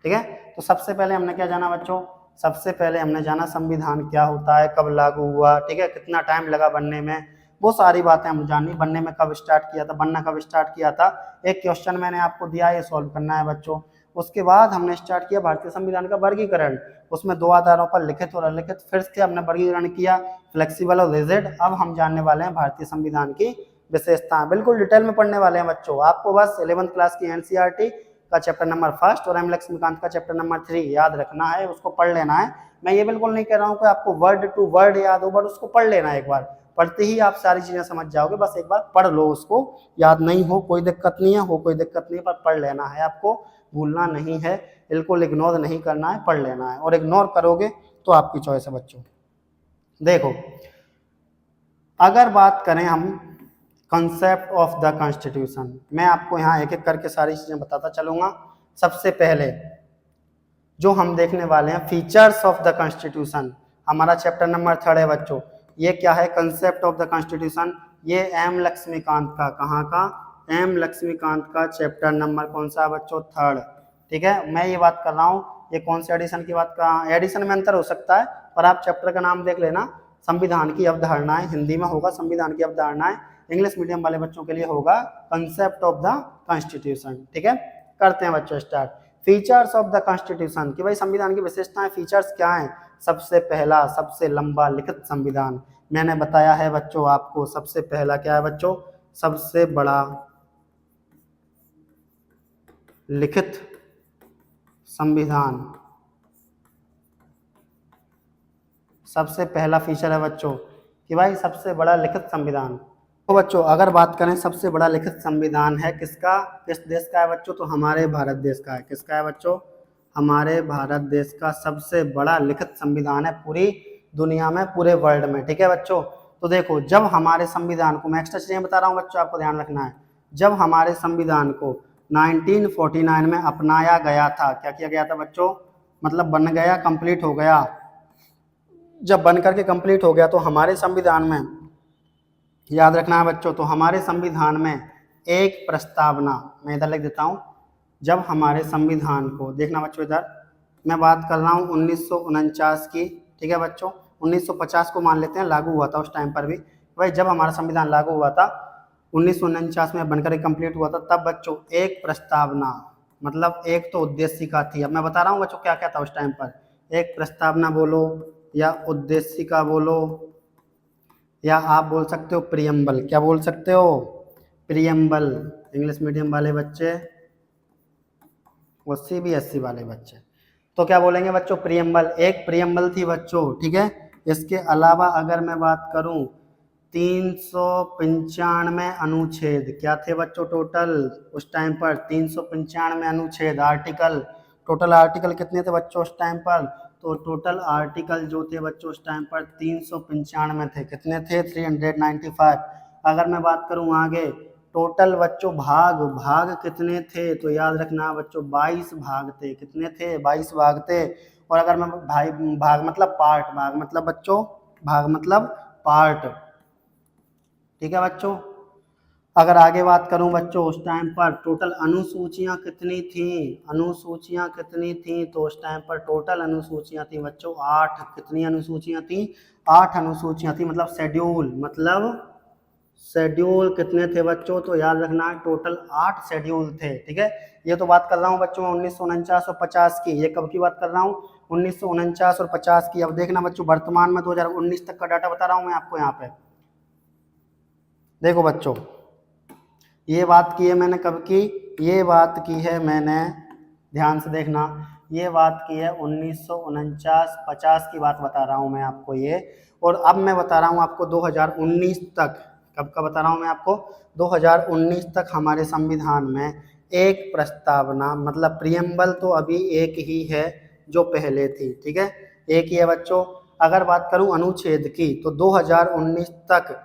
ठीक है। तो सबसे पहले हमने क्या जाना बच्चों, सबसे पहले हमने जाना संविधान क्या होता है, कब लागू हुआ, ठीक है, कितना टाइम लगा बनने में, वो सारी बातें हम जानी, बनने में कब स्टार्ट किया था, बनना कब स्टार्ट किया था। एक क्वेश्चन मैंने आपको दिया है, ये सॉल्व करना है बच्चों। उसके बाद हमने स्टार्ट किया भारतीय संविधान का वर्गीकरण, उसमें 2 आधारों पर लिखित और अलिखित। फिर से हमने वर्गीकरण किया फ्लेक्सिबल और रिजिड। अब हम जानने वाले हैं भारतीय संविधान की विशेषताएं, बिल्कुल डिटेल में पढ़ने वाले हैं बच्चों। आपको बस 11th क्लास की एनसीईआरटी का चैप्टर नंबर 1 और एम लक्ष्मीकांत का चैप्टर नंबर 3 याद रखना है, उसको पढ़ लेना है। मैं ये बिल्कुल नहीं कह रहा हूँ कि आपको वर्ड टू वर्ड याद हो, बट उसको पढ़ लेना है। एक बार पढ़ते ही आप सारी चीजें समझ जाओगे, बस एक बार पढ़ लो उसको। याद नहीं हो कोई दिक्कत नहीं है, हो कोई दिक्कत नहीं है, पर पढ़ लेना है, आपको भूलना नहीं है, बिल्कुल इग्नोर नहीं करना है, पढ़ लेना है। और इग्नोर करोगे तो आपकी चॉइस है बच्चों। देखो, अगर बात करें हम कंसेप्ट ऑफ द कॉन्स्टिट्यूशन, मैं आपको यहाँ एक एक करके सारी चीजें बताता चलूंगा। सबसे पहले जो हम देखने वाले हैं फीचर्स ऑफ द कॉन्स्टिट्यूशन, हमारा चैप्टर नंबर 3 है बच्चों। ये क्या है? Concept of the constitution. ये एम लक्ष्मीकांत का, कहाँ का? एम लक्ष्मीकांत का चैप्टर नंबर कौन सा है बच्चों? 3। ठीक है, मैं ये बात कर रहा हूँ, ये कौन से एडिशन की बात कर, एडिशन में अंतर हो सकता है, पर आप चैप्टर का नाम देख लेना। संविधान की अवधारणाएं, हिंदी में होगा संविधान की अवधारणाएं, इंग्लिश मीडियम वाले बच्चों के लिए होगा कंसेप्ट ऑफ द कॉन्स्टिट्यूशन। ठीक है, करते हैं बच्चों start. Features of the constitution, कि भाई संविधान की विशेषताएं, फीचर्स क्या हैं? सबसे पहला, सबसे लंबा लिखित संविधान। मैंने बताया है बच्चों आपको, सबसे पहला क्या है बच्चों? सबसे बड़ा लिखित संविधान। सबसे पहला फीचर है बच्चों कि भाई सबसे बड़ा लिखित संविधान। तो बच्चों अगर बात करें, सबसे बड़ा लिखित संविधान है किसका, किस देश का है बच्चों? तो हमारे भारत देश का है। किसका है बच्चों? हमारे भारत देश का सबसे बड़ा लिखित संविधान है पूरी दुनिया में, पूरे वर्ल्ड में। ठीक है बच्चों, तो देखो, जब हमारे संविधान को, मैं एक्स्ट्रा चीजें बता रहा हूँ बच्चों, आपको ध्यान रखना है। जब हमारे संविधान को 1949 में अपनाया गया था, क्या किया गया था बच्चों? मतलब बन गया, कंप्लीट हो गया। जब बन करके कंप्लीट हो गया तो हमारे संविधान में, याद रखना है बच्चों, तो हमारे संविधान में एक प्रस्तावना, मैं इधर लिख देता हूँ। जब हमारे संविधान को, देखना बच्चों इधर, मैं बात कर रहा हूँ 1949 की। ठीक है बच्चों, 1950 को मान लेते हैं लागू हुआ था उस टाइम पर भी। भाई जब हमारा संविधान लागू हुआ था 1949 में बनकर कंप्लीट हुआ था, तब बच्चों एक प्रस्तावना, मतलब एक तो उद्देशिका थी। अब मैं बता रहा हूँ बच्चों क्या क्या था उस टाइम पर। एक प्रस्तावना बोलो या उद्देशिका बोलो, या आप बोल सकते हो प्रियम्बल। क्या बोल सकते हो? प्रियम्बल। इंग्लिश मीडियम वाले बच्चे और सीबीएसई वाले बच्चे तो क्या बोलेंगे बच्चों? प्रियम्बल। एक प्रियम्बल थी बच्चों। ठीक है, इसके अलावा अगर मैं बात करूं 395 अनुच्छेद क्या थे बच्चों टोटल उस टाइम पर? 395 अनुच्छेद, आर्टिकल। टोटल आर्टिकल कितने थे बच्चों उस टाइम पर? तो टोटल आर्टिकल जो थे बच्चों उस टाइम पर 395 थे। कितने थे? 395। अगर मैं बात करूं आगे, टोटल बच्चों भाग, भाग कितने थे? तो याद रखना बच्चों 22 भाग थे। कितने थे? 22 भाग थे। और अगर मैं भाई, भाग मतलब पार्ट, भाग मतलब बच्चों, भाग मतलब पार्ट। ठीक है बच्चों, अगर आगे बात करूं बच्चों, उस टाइम पर टोटल अनुसूचियां कितनी थी? अनुसूचियां कितनी थी? तो उस टाइम पर टोटल अनुसूचियां थी बच्चों 8। कितनी अनुसूचियां थी? 8 अनुसूचियां थी, मतलब शेड्यूल, मतलब शेड्यूल कितने थे बच्चों? तो याद रखना है टोटल 8 शेड्यूल थे। ठीक है, ये तो बात कर रहा हूँ बच्चों 1949 और 50 की। ये कब की बात कर रहा हूँ? 1949 और 50 की। अब देखना बच्चों वर्तमान में 2019 तक का डाटा बता रहा हूँ मैं आपको यहाँ पे। देखो बच्चों, ये बात की है मैंने कब की? ये बात की है मैंने, ध्यान से देखना, ये बात की है 1949-50 की बात बता रहा हूँ मैं आपको ये। और अब मैं बता रहा हूँ आपको 2019 तक। कब का बता रहा हूँ मैं आपको? 2019 तक हमारे संविधान में एक प्रस्तावना, मतलब प्रियम्बल तो अभी एक ही है जो पहले थी। ठीक है, एक ही है बच्चों। अगर बात करूं अनुच्छेद की, तो 2019 तक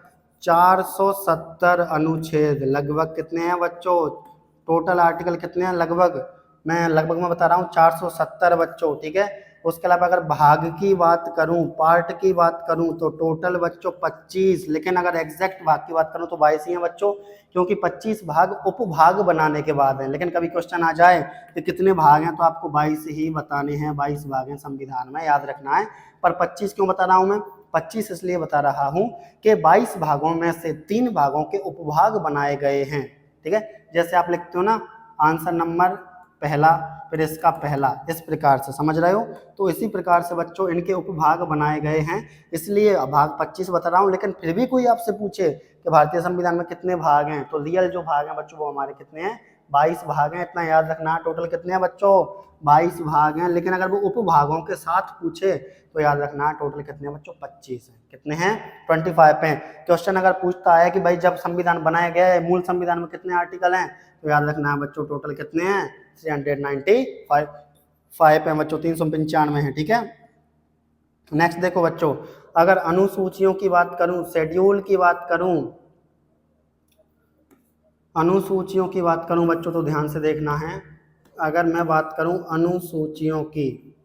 470 अनुच्छेद, लगभग कितने हैं बच्चों? टोटल आर्टिकल कितने हैं? लगभग मैं बता रहा हूँ 470 बच्चों। ठीक है, उसके अलावा अगर भाग की बात करूं, पार्ट की बात करूं, तो टोटल बच्चों 25। लेकिन अगर एग्जैक्ट भाग की बात करूं तो 22 ही हैं बच्चों, क्योंकि 25 भाग उपभाग बनाने के बाद हैं। लेकिन कभी क्वेश्चन आ जाए कि कितने भाग हैं, तो आपको 22 ही बताने हैं। 22 भाग हैं संविधान में, याद रखना है। पर 25 क्यों बता रहा हूं मैं? 25 इसलिए बता रहा हूँ कि 22 भागों में से 3 भागों के उपभाग बनाए गए हैं। ठीक है, जैसे आप लिखते हो ना आंसर नंबर पहला फिर इसका पहला, इस प्रकार से, समझ रहे हो। तो इसी प्रकार से बच्चों इनके उपभाग बनाए गए हैं, इसलिए भाग 25 बता रहा हूँ। लेकिन फिर भी कोई आपसे पूछे कि भारतीय संविधान में कितने भाग हैं, तो रियल जो भाग हैं बच्चों वो हमारे कितने हैं, 22 भाग हैं। इतना याद रखना, टोटल कितने हैं बच्चों, 22 भाग हैं। लेकिन अगर वो उपभागों के साथ पूछे तो याद रखना टोटल कितने हैं बच्चों, 25 हैं। कितने हैं, 25 पे। क्वेश्चन अगर पूछता है कि भाई जब संविधान बनाया गया है मूल संविधान में कितने आर्टिकल हैं, तो याद रखना है बच्चों टोटल कितने हैं, 395 पे बच्चों, 395 है। ठीक है, नेक्स्ट देखो बच्चों, अगर अनुसूचियों की बात करूं, शेड्यूल की बात करूं, अनुसूचियों की बात करूं बच्चों तो ध्यान से देखना है। अगर मैं बात करूं अनुसूचियों की,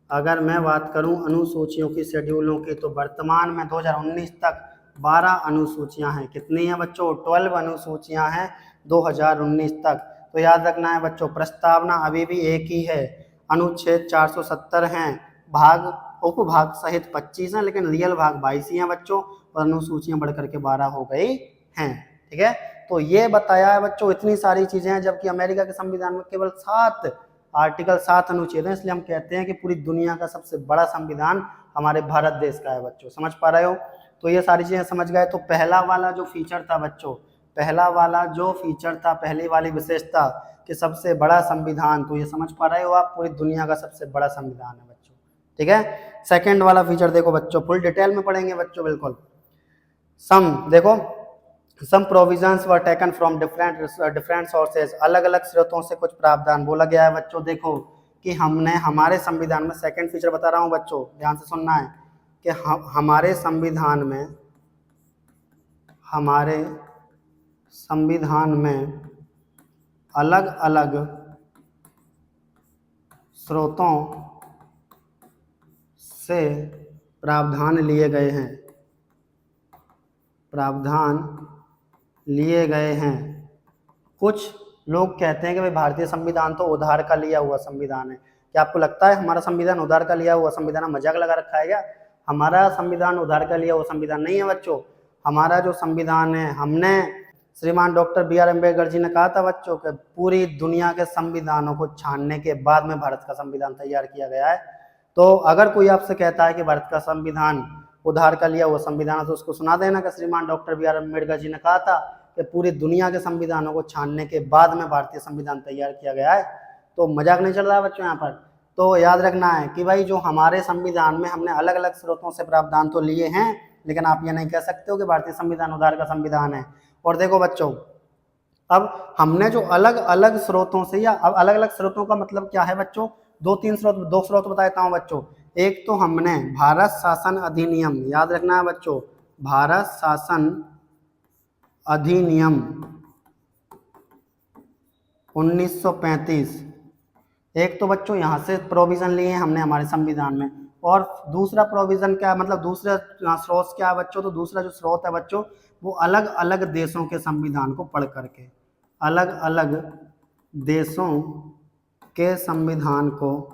अगर मैं बात करूं अनुसूचियों की, शेड्यूलों की, तो वर्तमान में 2019 तक 12 अनुसूचियां हैं। कितनी हैं बच्चों, 12 अनुसूचियां हैं 2019 तक। तो याद रखना है बच्चों प्रस्तावना अभी भी एक ही है, अनुच्छेद 470 हैं, भाग उपभाग सहित 25 हैं, लेकिन रियल भाग 22 ही हैं बच्चों, और अनुसूचियां बढ़कर के 12 हो गई हैं। ठीक है, तो ये बताया है बच्चों, इतनी सारी चीजें हैं, जबकि अमेरिका के संविधान में केवल 7 आर्टिकल 7 अनुच्छेद हैं। इसलिए हम कहते हैं कि पूरी दुनिया का सबसे बड़ा संविधान हमारे भारत देश का है बच्चों, समझ पा रहे हो। तो ये सारी चीजें समझ गए। तो पहला वाला जो फीचर था बच्चों, पहला वाला जो फीचर था, पहली वाली विशेषता कि सबसे बड़ा संविधान, तो ये समझ पा रहे हो आप, पूरी दुनिया का सबसे बड़ा संविधान है बच्चों। ठीक है, सेकंड वाला फीचर देखो बच्चों, फुल डिटेल में पढ़ेंगे बच्चों बिल्कुल। सम देखो, some provisions were taken from different sources, अलग अलग स्रोतों से कुछ प्रावधान बोला गया है बच्चों। देखो कि हमने हमारे संविधान में, सेकंड फीचर बता रहा हूं बच्चों, ध्यान से सुनना है कि हमारे संविधान में अलग अलग स्रोतों से प्रावधान लिए गए हैं, प्रावधान लिए गए हैं। कुछ लोग कहते हैं कि भाई भारतीय संविधान तो उधार का लिया हुआ संविधान है। क्या आपको लगता है हमारा संविधान उधार का लिया हुआ संविधान है? मजाक लगा रखा है क्या? हमारा संविधान उधार का लिया हुआ संविधान नहीं है बच्चों। हमारा जो संविधान है, हमने श्रीमान डॉक्टर बी.आर. अम्बेडकर जी ने कहा था बच्चों कि पूरी दुनिया के संविधानों को छानने के बाद में भारत का संविधान तैयार किया गया है। तो अगर कोई आपसे कहता है कि भारत का संविधान उधार का लिया हुआ संविधान है, तो उसको सुना देना कि श्रीमान डॉक्टर बी.आर. अम्बेडकर जी ने कहा था कि पूरी दुनिया के संविधानों को छानने के बाद में भारतीय संविधान तैयार किया गया है। तो मजाक नहीं चल रहा है बच्चों यहाँ पर। तो याद रखना है कि भाई जो हमारे संविधान में हमने अलग अलग स्रोतों से प्रावधान तो लिए हैं, लेकिन आप ये नहीं कह सकते हो कि भारतीय संविधान उधार का संविधान है। और देखो बच्चों, अब हमने जो अलग अलग स्रोतों से, या अब अलग अलग स्रोतों का मतलब क्या है बच्चों, दो स्रोत बता देता हूँ बच्चों। एक तो हमने भारत शासन अधिनियम, याद रखना है बच्चों, भारत शासन अधिनियम 1935, एक तो बच्चों यहाँ से प्रोविजन लिए हैं हमने हमारे संविधान में। और दूसरा प्रोविजन क्या, मतलब दूसरा स्रोत क्या है बच्चों, तो दूसरा जो स्रोत है बच्चों वो अलग अलग देशों के संविधान को पढ़ करके, अलग अलग देशों के संविधान को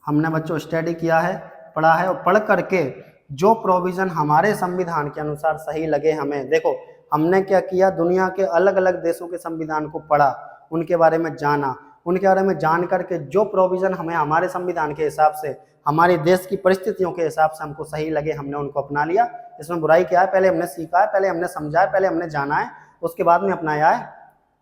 हमने बच्चों स्टडी किया है, पढ़ा है, और पढ़ करके जो प्रोविजन हमारे संविधान के अनुसार सही लगे हमें, देखो हमने क्या किया, दुनिया के अलग अलग देशों के संविधान को पढ़ा, उनके बारे में जाना, उनके बारे में जान करके जो प्रोविजन हमें हमारे संविधान के हिसाब से, हमारे देश की परिस्थितियों के हिसाब से हमको सही लगे, हमने उनको अपना लिया। इसमें बुराई क्या है, पहले हमने सीखा है, पहले हमने समझा है, पहले हमने जाना है, उसके बाद में अपनाया है।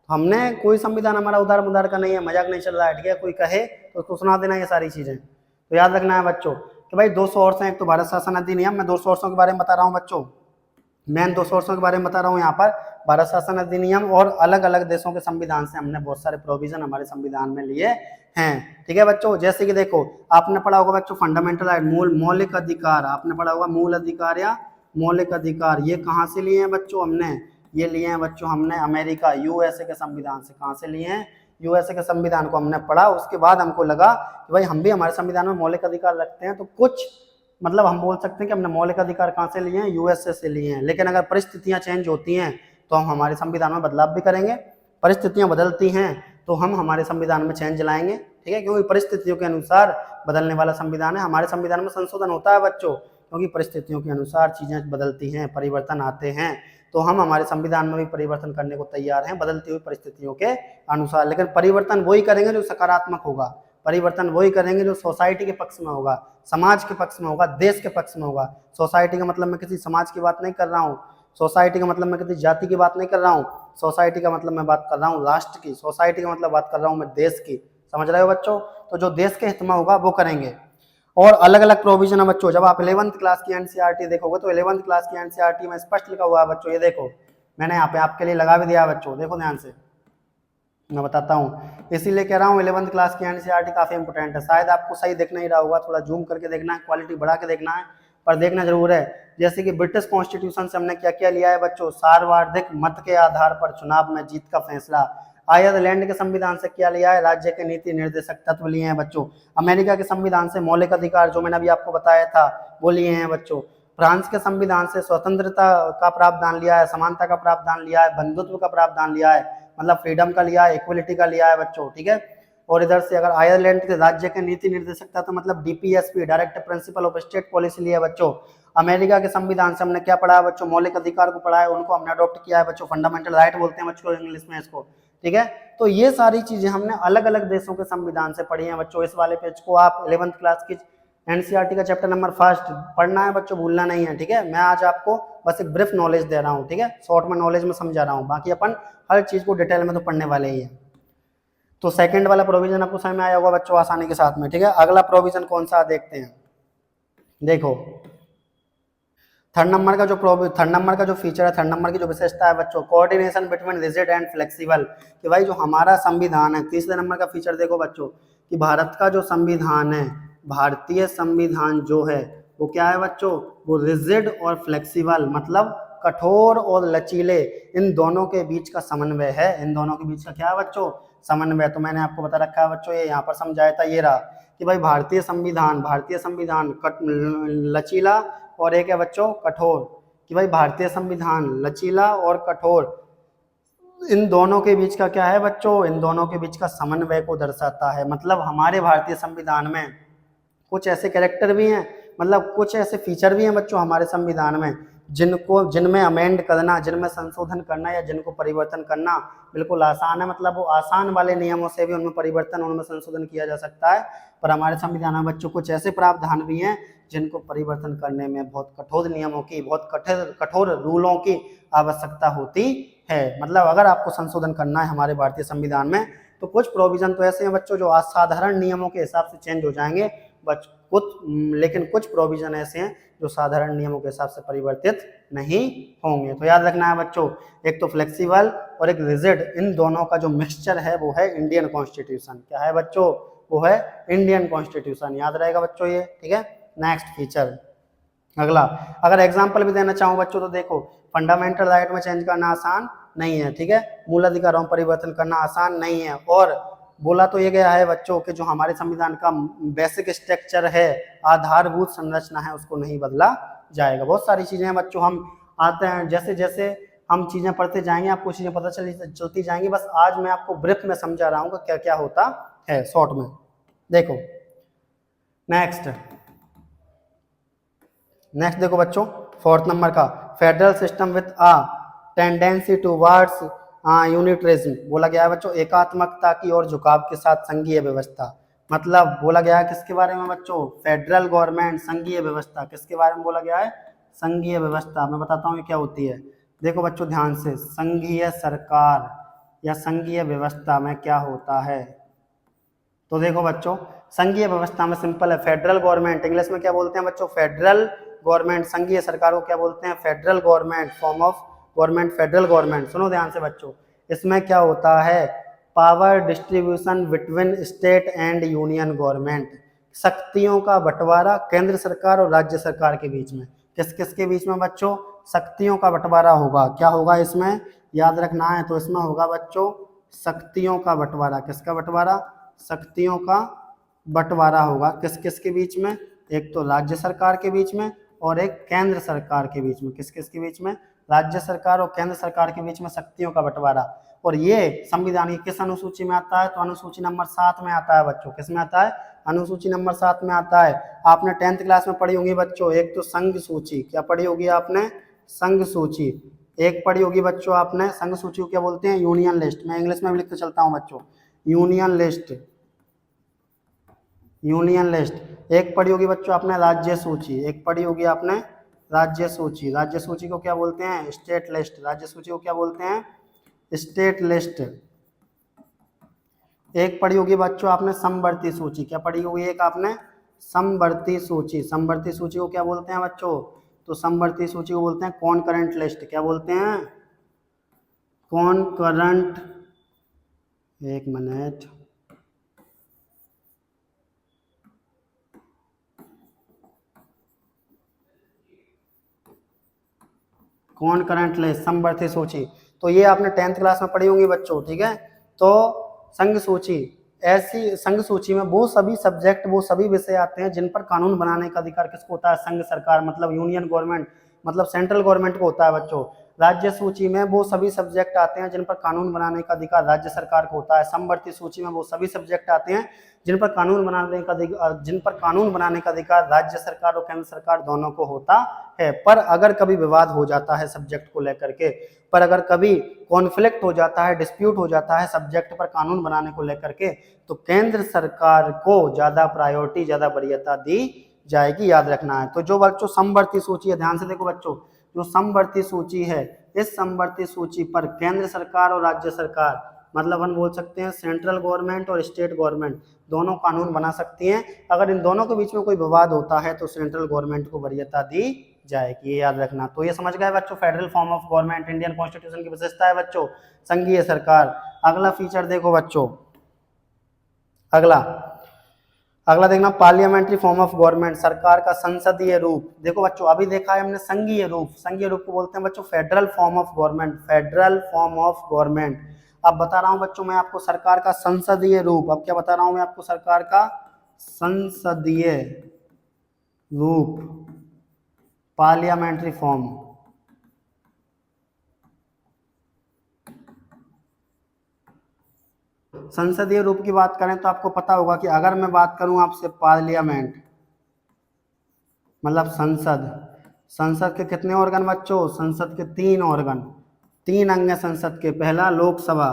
हमने कोई संविधान हमारा उधार का नहीं है, मजाक नहीं चल रहा है। ठीक है, कोई कहे तो उसको सुना देना ये सारी चीजें। तो याद रखना है बच्चों कि भाई 2 सोर्स हैं, एक तो भारत शासन अधिनियम, मैं 2 सोर्सों के बारे में बता रहा हूँ बच्चों, मैं 2 सोर्सों के बारे में बता रहा हूँ यहाँ पर, भारत शासन अधिनियम और अलग अलग देशों के संविधान से हमने बहुत सारे प्रोविजन हमारे संविधान में लिए हैं। ठीक है बच्चों, जैसे कि देखो आपने पढ़ा होगा बच्चों फंडामेंटल राइट, मौलिक अधिकार, आपने पढ़ा होगा मूल अधिकार या मौलिक अधिकार, ये कहाँ से लिए हैं बच्चों, हमने ये लिए हैं बच्चों हमने अमेरिका यूएसए के संविधान से। कहाँ से लिए हैं, यूएसए के संविधान को हमने पढ़ा, उसके बाद हमको लगा कि भाई हम भी हमारे संविधान में मौलिक अधिकार रखते हैं, तो कुछ मतलब हम बोल सकते हैं कि हमने मौलिक अधिकार कहाँ से लिए हैं, यूएसए से लिए हैं। लेकिन अगर परिस्थितियां चेंज होती हैं तो हम हमारे संविधान में बदलाव भी करेंगे, परिस्थितियां बदलती हैं तो हम हमारे संविधान में चेंज लाएंगे। ठीक है, क्योंकि परिस्थितियों के अनुसार बदलने वाला संविधान है। हमारे संविधान में संशोधन होता है बच्चों, क्योंकि परिस्थितियों के अनुसार चीजें बदलती हैं, परिवर्तन आते हैं, तो हम हमारे संविधान में भी परिवर्तन करने को तैयार हैं बदलती हुई परिस्थितियों के अनुसार। लेकिन परिवर्तन वही करेंगे जो सकारात्मक होगा, परिवर्तन वही करेंगे जो सोसाइटी के पक्ष में होगा, समाज के पक्ष में होगा, देश के पक्ष में होगा। सोसाइटी का मतलब मैं किसी समाज की बात नहीं कर रहा हूँ, सोसाइटी का मतलब मैं किसी जाति की बात नहीं कर रहा हूँ, सोसाइटी का मतलब मैं बात कर रहा हूँ राष्ट्र की, सोसाइटी का मतलब बात कर रहा हूँ मैं देश की। समझ रहे हो बच्चों? तो जो देश के हित में होगा वो करेंगे। और अलग अलग प्रोविजन है बच्चों। जब आप 11th क्लास की एनसीईआरटी देखोगे तो 11th क्लास की एनसीईआरटी में स्पष्ट लिखा हुआ है बच्चों, ये देखो मैंने यहाँ पे आपके लिए लगा भी दिया है बच्चों, देखो ध्यान से मैं बताता हूँ, इसीलिए कह रहा हूँ 11th क्लास की एनसीईआरटी काफी इंपॉर्टेंट है। शायद आपको सही दिख नहीं रहा होगा, थोड़ा जूम करके देखना है, क्वालिटी बढ़ा के देखना है, पर देखना जरूर है। जैसे कि ब्रिटिश कॉन्स्टिट्यूशन से हमने क्या क्या लिया है बच्चों, सार्ववार्षिक मत के आधार पर चुनाव में जीत का फैसला। आयरलैंड के संविधान से क्या लिया है, राज्य के नीति निर्देशक तत्व लिए हैं बच्चों। अमेरिका के संविधान से मौलिक अधिकार जो मैंने अभी आपको बताया था वो लिए हैं बच्चों। फ्रांस के संविधान से स्वतंत्रता का प्रावधान लिया है, समानता का प्रावधान लिया है, बंधुत्व का प्रावधान लिया है, मतलब फ्रीडम का लिया है, इक्वलिटी का लिया है बच्चों, ठीक है। और इधर से अगर आयरलैंड के राज्य के नीति निर्देशक तत्व मतलब DPSP, direct principle of state policy लिया है बच्चों। अमेरिका के संविधान से हमने क्या पढ़ा है बच्चों, मौलिक अधिकार को पढ़ा है, उनको हमने अडॉप्ट किया है बच्चों, फंडामेंटल राइट बोलते हैं बच्चों इंग्लिश में इसको, ठीक है। तो ये सारी चीजें हमने अलग अलग देशों के संविधान से पढ़ी हैं बच्चों। इस वाले पेज को आप 11th क्लास की एनसीईआरटी का चैप्टर नंबर 1 पढ़ना है बच्चों, भूलना नहीं है, ठीक है। मैं आज आपको बस एक ब्रीफ नॉलेज दे रहा हूँ, ठीक है, शॉर्ट में नॉलेज में समझा रहा हूँ, बाकी अपन हर चीज को डिटेल में तो पढ़ने वाले ही हैं। तो सेकंड वाला प्रोविजन आपको समझ में आया होगा बच्चों आसानी के साथ में, ठीक है। अगला प्रोविजन कौन सा देखते हैं, देखो थर्ड नंबर का जो फीचर है, थर्ड नंबर की जो विशेषता है बच्चों, coordination between rigid and flexible, कि भाई जो हमारा संविधान है। तीसरे नंबर का फीचर देखो बच्चों कि भारत का जो संविधान है, भारतीय संविधान जो है वो क्या है बच्चों, वो रिजिड और फ्लेक्सिबल मतलब कठोर और लचीले, इन दोनों के बीच का समन्वय है। इन दोनों के बीच का क्या है बच्चों, समन्वय। तो मैंने आपको बता रखा है बच्चों, ये यहाँ पर समझाया था, ये रहा कि भाई भारतीय संविधान लचीला और एक है बच्चों कठोर, कि भाई भारतीय संविधान लचीला और कठोर, इन दोनों के बीच का क्या है बच्चों, इन दोनों के बीच का समन्वय को दर्शाता है। मतलब हमारे भारतीय संविधान में कुछ ऐसे कैरेक्टर भी हैं, मतलब कुछ ऐसे फीचर भी हैं बच्चों हमारे संविधान में जिनमें अमेंड करना, जिनमें संशोधन करना या जिनको परिवर्तन करना बिल्कुल आसान है। मतलब वो आसान वाले नियमों से भी उनमें परिवर्तन, उनमें संशोधन किया जा सकता है। पर हमारे संविधान में बच्चों कुछ ऐसे प्रावधान भी हैं जिनको परिवर्तन करने में बहुत कठोर नियमों की, बहुत कठोर रूलों की आवश्यकता होती है। मतलब अगर आपको संशोधन करना है हमारे भारतीय संविधान में तो कुछ प्रोविजन तो ऐसे हैं बच्चों जो असाधारण नियमों के हिसाब से चेंज हो जाएंगे, लेकिन कुछ प्रोविजन ऐसे हैं जो साधारण नियमों के हिसाब से परिवर्तित नहीं होंगे। तो याद रखना है बच्चों, एक तो फ्लेक्सिबल और एक रिजिड, इन दोनों का जो मिक्सचर है वो है इंडियन कॉन्स्टिट्यूशन। क्या है बच्चों, वो है इंडियन कॉन्स्टिट्यूशन। याद रहेगा बच्चों ये, ठीक है। नेक्स्ट फीचर अगला, अगर एग्जांपल भी देना चाहूँ बच्चों तो देखो, फंडामेंटल राइट में चेंज करना आसान नहीं है, ठीक है, मूल अधिकारों में परिवर्तन करना आसान नहीं है। और बोला तो ये गया है बच्चों कि जो हमारे संविधान का बेसिक स्ट्रक्चर है, आधारभूत संरचना है, उसको नहीं बदला जाएगा। बहुत सारी चीजें हैं बच्चों, हम आते हैं जैसे जैसे हम चीजें पढ़ते जाएंगे आपको चीजें पता चलती जाएंगी। बस आज मैं आपको ब्रीफ में समझा रहा हूँ कि क्या क्या होता है शॉर्ट में। देखो नेक्स्ट देखो बच्चों, फोर्थ नंबर का, federal system with a tendency towards unitarism. बोला गया है बच्चों एकात्मकता की और झुकाव के साथ संघीय व्यवस्था। मतलब बोला गया है किसके बारे में बच्चों, फेडरल गवर्नमेंट, संघीय व्यवस्था। किसके बारे में बोला गया है, संघीय व्यवस्था। मैं बताता हूँ ये क्या होती है। देखो बच्चों ध्यान से, संघीय सरकार या संघीय व्यवस्था में क्या होता है। तो देखो बच्चों, संघीय व्यवस्था में सिंपल है, फेडरल गवर्नमेंट, इंग्लिश में क्या बोलते हैं बच्चों, फेडरल गवर्नमेंट। संघीय सरकार को क्या बोलते हैं, federal government, form of government federal government. सुनो ध्यान से बच्चों, इसमें क्या होता है, power distribution between state and union government, शक्तियों का बंटवारा केंद्र सरकार और राज्य सरकार के बीच में। किस किस के बीच में बच्चों, शक्तियों का बंटवारा होगा। क्या होगा इसमें, याद रखना है, तो इसमें होगा बच्चों शक्तियों का बंटवारा। किसका बंटवारा, शक्तियों का बंटवारा होगा। किस किस के बीच में, एक तो राज्य सरकार के बीच में और एक केंद्र सरकार के बीच में। किस किस के बीच में, राज्य सरकार और केंद्र सरकार के बीच में शक्तियों का बंटवारा। और ये संविधान की किस अनुसूची में आता है? तो अनुसूची नंबर 7 में आता है बच्चों। किस में आता है? अनुसूची नंबर 7 में आता है। आपने 10th क्लास में पढ़ी होगी बच्चों, एक तो संघ सूची। क्या पढ़ी होगी आपने? संघ सूची। एक पढ़ी होगी बच्चों आपने संघ सूची को क्या बोलते हैं? Union list. मैं इंग्लिश में भी लिखते चलता हूँ बच्चों, यूनियन लिस्ट। Union list. एक पढ़ी होगी बच्चों आपने राज्य सूची। एक पढ़ी होगी आपने राज्य सूची। राज्य सूची को क्या बोलते हैं? State list. राज्य सूची को क्या बोलते हैं? State list. एक पढ़ी होगी बच्चों आपने समवर्ती सूची। क्या पढ़ी होगी एक आपने? समवर्ती सूची। समवर्ती सूची को क्या बोलते हैं बच्चों? तो समवर्ती सूची को बोलते हैं कॉनकरेंट लिस्ट। क्या बोलते हैं? कॉनकरेंट। एक मिनट, कॉनकरेंट लिस्ट, समवर्ती सूची। तो ये आपने 10th क्लास में पढ़ी होंगी बच्चों, ठीक है। तो संघ सूची, ऐसी संघ सूची में वो सभी सब्जेक्ट, वो सभी विषय आते हैं जिन पर कानून बनाने का अधिकार किसको होता है? संघ सरकार, मतलब यूनियन गवर्नमेंट, मतलब सेंट्रल गवर्नमेंट को होता है बच्चों। राज्य सूची में वो सभी सब्जेक्ट आते हैं जिन पर कानून बनाने का अधिकार राज्य सरकार को होता है। समवर्ती सूची में वो सभी सब्जेक्ट आते हैं जिन पर कानून बनाने का अधिकार राज्य सरकार और केंद्र सरकार दोनों को होता है। पर अगर कभी विवाद हो जाता है सब्जेक्ट को लेकर के, पर अगर कभी कॉन्फ्लिक्ट हो जाता है, डिस्प्यूट हो जाता है सब्जेक्ट पर कानून बनाने को लेकर के, तो केंद्र सरकार को ज्यादा प्रायोरिटी, ज्यादा वरीयता दी जाएगी, याद रखना है। तो जो बच्चों समवर्ती सूची है, ध्यान से देखो बच्चों, जो समवर्ती सूची है, इस समवर्ती सूची पर केंद्र सरकार और राज्य सरकार, मतलब हम बोल सकते हैं सेंट्रल गवर्नमेंट और स्टेट गवर्नमेंट, दोनों कानून बना सकती हैं। अगर इन दोनों के बीच में कोई विवाद होता है तो सेंट्रल गवर्नमेंट को वरीयता दी जाएगी, ये याद रखना। तो ये समझ गए बच्चों, federal form of government, Indian constitution की विशेषता है बच्चों, संघीय सरकार। अगला फीचर देखो बच्चों, अगला देखना, पार्लियामेंट्री फॉर्म ऑफ गवर्नमेंट, सरकार का संसदीय रूप। देखो बच्चों, अभी देखा है हमने संघीय रूप, संघीय रूप को बोलते हैं बच्चों federal form of government, federal form of government. अब बता रहा हूं बच्चों मैं आपको सरकार का संसदीय रूप। अब क्या बता रहा हूं मैं आपको? सरकार का संसदीय रूप, पार्लियामेंट्री फॉर्म। संसदीय रूप की बात करें तो आपको पता होगा कि अगर मैं बात करूं आपसे पार्लियामेंट, मतलब संसद, संसद के कितने ऑर्गन बच्चों? संसद के 3 ऑर्गन, 3 अंग हैं संसद के। पहला लोकसभा,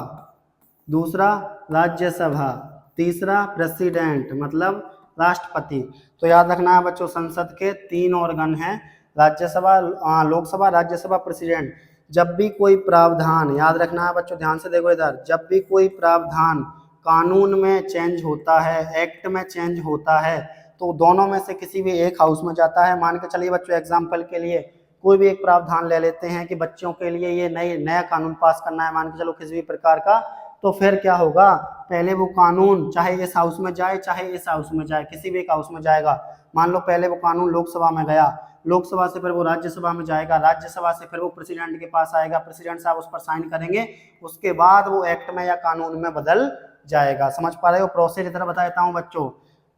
दूसरा राज्यसभा, तीसरा प्रेसिडेंट, मतलब राष्ट्रपति। तो याद रखना है बच्चों, संसद के 3 ऑर्गन हैं, राज्यसभा, लोकसभा, राज्यसभा, प्रेसिडेंट। जब भी कोई प्रावधान, याद रखना है बच्चों, ध्यान से देखो इधर, जब भी कोई प्रावधान कानून में चेंज होता है, एक्ट में चेंज होता है, तो दोनों में से किसी भी एक हाउस में जाता है। मान के चलिए बच्चों, एग्जाम्पल के लिए कोई भी एक प्रावधान ले लेते हैं कि बच्चों के लिए ये नया कानून पास करना है, मान के चलो किसी भी प्रकार का, तो फिर क्या होगा? पहले वो कानून चाहे इस हाउस में जाए, चाहे इस हाउस में जाए, किसी भी एक हाउस में जाएगा। मान लो पहले वो कानून लोकसभा में गया, लोकसभा से फिर वो राज्यसभा में जाएगा, राज्यसभा से फिर वो प्रेसिडेंट के पास आएगा, प्रेसिडेंट साहब उस पर साइन करेंगे, उसके बाद वो एक्ट में या कानून में बदल जाएगा। समझ पा रहे हो? प्रोसेस इधर बता देता हूँ बच्चों,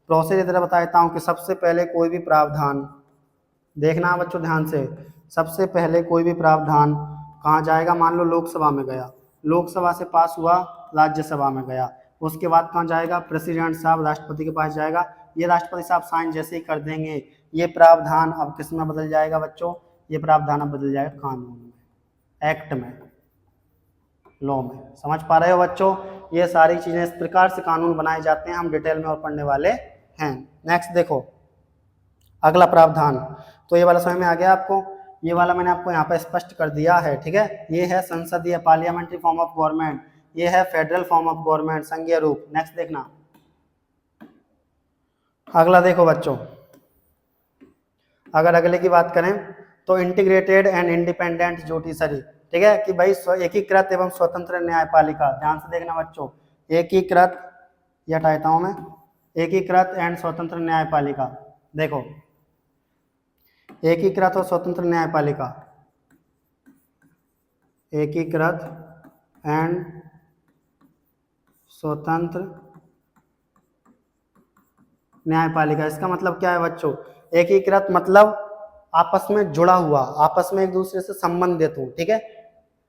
प्रोसेस इधर बता देता हूँ कि सबसे पहले कोई भी प्रावधान, देखना है बच्चों ध्यान से, सबसे पहले कोई भी प्रावधान कहाँ जाएगा? मान लो लोकसभा में गया, लोकसभा से पास हुआ, राज्यसभा में गया, उसके बाद कहाँ जाएगा? प्रेसिडेंट साहब, राष्ट्रपति के पास जाएगा। ये राष्ट्रपति साहब साइन जैसे ही कर देंगे, ये प्रावधान अब किस में बदल जाएगा बच्चों? ये प्रावधान अब बदल जाएगा कानून में, एक्ट में, लॉ में। समझ पा रहे हो बच्चों? ये सारी चीजें इस प्रकार से कानून बनाए जाते हैं, हम डिटेल में और पढ़ने वाले हैं। नेक्स्ट देखो, अगला प्रावधान, तो ये वाला समझ में आ गया आपको? ये वाला मैंने आपको यहाँ पे स्पष्ट कर दिया है, ठीक है। ये है संसदीय, पार्लियामेंट्री फॉर्म ऑफ गवर्नमेंट, ये है फेडरल फॉर्म ऑफ गवर्नमेंट, संघीय रूप। नेक्स्ट देखना, अगला देखो बच्चों, अगर अगले की बात करें तो इंटीग्रेटेड एंड इंडिपेंडेंट जुडिशरी, ठीक है, कि भाई एकीकृत एवं स्वतंत्र न्यायपालिका। ध्यान से देखना बच्चों, एकीकृत, ये हटाता हूं मैं, एकीकृत एंड स्वतंत्र न्यायपालिका। देखो, एकीकृत और स्वतंत्र न्यायपालिका, एकीकृत एंड स्वतंत्र न्यायपालिका, इसका मतलब क्या है बच्चों? एकीकृत मतलब आपस में जुड़ा हुआ, आपस में एक दूसरे से संबंधित हो, ठीक है।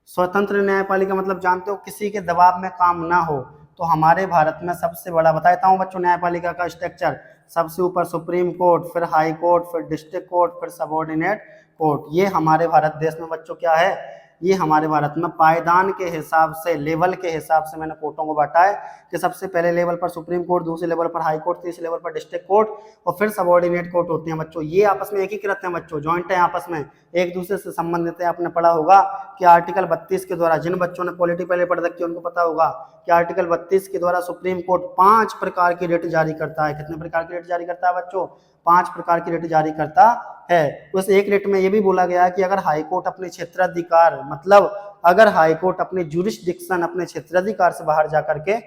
स्वतंत्र न्यायपालिका मतलब जानते हो, किसी के दबाव में काम ना हो। तो हमारे भारत में सबसे बड़ा बताता हूँ बच्चों न्यायपालिका का स्ट्रक्चर। सबसे ऊपर सुप्रीम कोर्ट, फिर हाई कोर्ट, फिर डिस्ट्रिक्ट कोर्ट, फिर सबऑर्डिनेट कोर्ट। ये हमारे भारत देश में बच्चों क्या है, ये हमारे भारत में पायदान के हिसाब से, लेवल के हिसाब से मैंने कोर्टों को बांटा है कि सबसे पहले लेवल पर सुप्रीम कोर्ट, दूसरे लेवल पर हाई कोर्ट, तीसरे लेवल पर डिस्ट्रिक्ट कोर्ट और फिर सबऑर्डिनेट कोर्ट होते हैं बच्चों। ये आपस में एकीकृत हैं बच्चों, ज्वाइंट है, आपस में एक दूसरे से संबंधित है। आपने पढ़ा होगा कि आर्टिकल 32 के द्वारा, जिन बच्चों ने पॉलिटी पहले पढ़ रखी है उनको पता होगा कि आर्टिकल 32 के द्वारा सुप्रीम कोर्ट 5 प्रकार की रिट जारी करता है। कितने प्रकार की रिट जारी करता है बच्चों? 5 प्रकार की रिट जारी करता है। उस एक रिट में यह भी बोला गया है कि अगर हाईकोर्ट अपने क्षेत्राधिकार, मतलब अगर हाईकोर्ट अपने जुरिस्डिक्शन, अपने क्षेत्राधिकार से बाहर जाकर के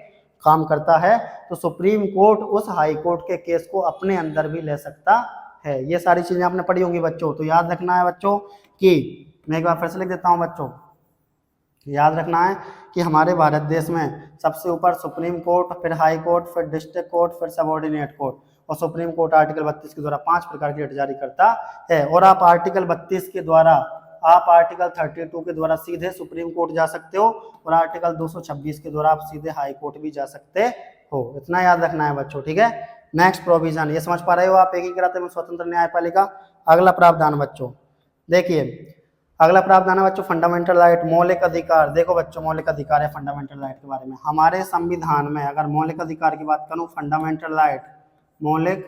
काम करता है तो सुप्रीम कोर्ट उस हाई कोर्ट के केस को अपने अंदर भी ले सकता है। ये सारी चीजें आपने पढ़ी होंगी बच्चों। तो याद रखना है बच्चों कि, मैं एक बार फिर से लिख देता हूं बच्चों, याद रखना है कि हमारे भारत देश में सबसे ऊपर सुप्रीम कोर्ट, फिर हाई कोर्ट, फिर डिस्ट्रिक्ट कोर्ट, फिर सबऑर्डिनेट कोर्ट और सुप्रीम कोर्ट आर्टिकल 32 के द्वारा 5 प्रकार की रिट जारी करता है। और आप आर्टिकल 32 के द्वारा, आप आर्टिकल 32 के द्वारा सीधे सुप्रीम कोर्ट जा सकते हो और आर्टिकल 226 के द्वारा आप सीधे हाई कोर्ट भी जा सकते हो। इतना याद रखना है बच्चों, ठीक है। नेक्स्ट प्रोविजन, ये समझ पा रहे हो आप, एकीकृत एवं स्वतंत्र न्यायपालिका। अगला प्रावधान बच्चों देखिए, अगला प्रावधान है बच्चों फंडामेंटल राइट, मौलिक अधिकार। देखो बच्चों, मौलिक अधिकार है फंडामेंटल राइट के बारे में। हमारे संविधान में अगर मौलिक अधिकार की बात करूं, फंडामेंटल राइट, मौलिक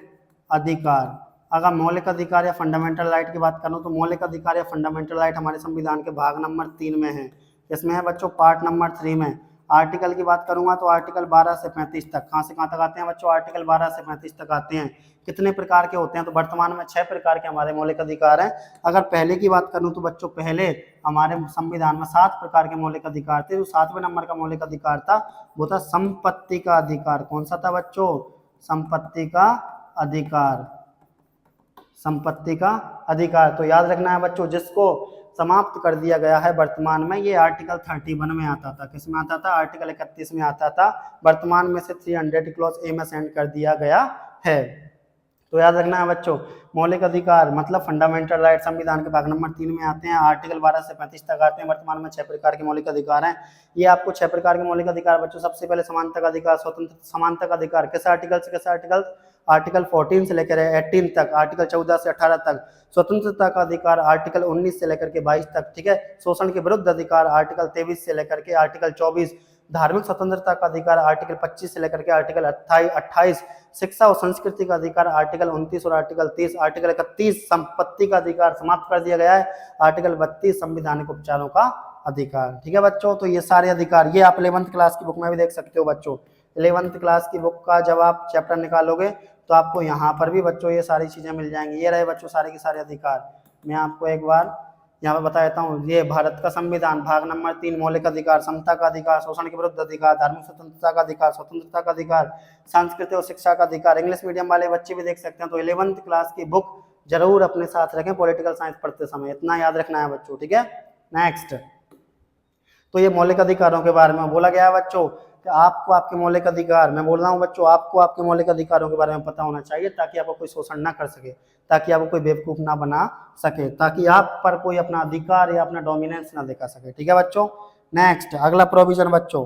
अधिकार, अगर मौलिक अधिकार या फंडामेंटल राइट की बात करूं तो मौलिक अधिकार या फंडामेंटल राइट हमारे संविधान के भाग नंबर 3 में है। इसमें है बच्चों पार्ट नंबर 3 में। आर्टिकल की बात करूंगा तो आर्टिकल 12 से 35 तक। कहां से कहां तक आते हैं बच्चों? आर्टिकल 12 से 35 तक आते हैं। कितने प्रकार के होते हैं? तो वर्तमान में 6 प्रकार के हमारे मौलिक अधिकार हैं। अगर पहले की बात करूं तो बच्चों पहले हमारे संविधान में 7 प्रकार के मौलिक अधिकार थे। जो 7वें नंबर का मौलिक अधिकार था वो था संपत्ति का अधिकार। कौन सा था बच्चों? संपत्ति का अधिकार, संपत्ति का अधिकार। तो याद रखना है बच्चों, जिसको समाप्त कर दिया गया है वर्तमान में, ये आर्टिकल 31 में आता था। किस में आता था? आर्टिकल 31 में आता था। वर्तमान में से 300 क्लॉज ए में सेंड कर दिया गया है। तो याद रखना है बच्चों, मौलिक अधिकार मतलब फंडामेंटल राइट संविधान के भाग नंबर 3 में आते हैं। आर्टिकल 12 से 35 तक आते हैं। वर्तमान में 6 प्रकार के मौलिक अधिकार हैं। ये आपको 6 प्रकार के मौलिक अधिकार बच्चों, सबसे पहले समानता का अधिकार, स्वतंत्र समानता का अधिकार। किस आर्टिकल से किस आर्टिकल? आर्टिकल 14 से लेकर 18 तक, आर्टिकल 14 से 18 तक। स्वतंत्रता का अधिकार आर्टिकल 19 से लेकर के 22 तक, ठीक है। शोषण के विरुद्ध अधिकार आर्टिकल 23 से लेकर के आर्टिकल 24। धार्मिक स्वतंत्रता का अधिकार आर्टिकल 25 से लेकर के आर्टिकल 28। शिक्षा और संस्कृति का अधिकार आर्टिकल 29 और आर्टिकल 30। आर्टिकल 31 संपत्ति का अधिकार समाप्त कर दिया गया है। आर्टिकल 32 संवैधानिक उपचारों का अधिकार, ठीक है बच्चों। तो ये सारे अधिकार, ये आप 11th क्लास की बुक में भी देख सकते हो बच्चों। 11th क्लास की बुक का जब आप चैप्टर निकालोगे तो आपको यहाँ पर भी बच्चों ये सारी चीजें मिल जाएंगी। ये रहे बच्चों सारे के सारे अधिकार। मैं आपको एक बार यहाँ पे बता देता हूँ। ये भारत का संविधान भाग नंबर 3 मौलिक अधिकार, समता का अधिकार, शोषण के विरुद्ध अधिकार, धार्मिक स्वतंत्रता का अधिकार, स्वतंत्रता का अधिकार, सांस्कृतिक और शिक्षा का अधिकार। इंग्लिश मीडियम वाले बच्चे भी देख सकते हैं। तो 11th क्लास की बुक जरूर अपने साथ रखें पॉलिटिकल साइंस पढ़ते समय। इतना याद रखना है बच्चों, ठीक है। नेक्स्ट, तो ये मौलिक अधिकारों के बारे में बोला गया है बच्चों कि आपको आपके मौलिक अधिकार, मैं बोल रहा हूँ बच्चों, आपको आपके मौलिक अधिकारों के बारे में पता होना चाहिए ताकि आपको कोई शोषण ना कर सके, ताकि आपको कोई बेवकूफ ना बना सके, ताकि आप पर कोई अपना अधिकार या अपना डोमिनेंस ना दिखा सके, ठीक है बच्चों। नेक्स्ट, अगला प्रोविजन बच्चों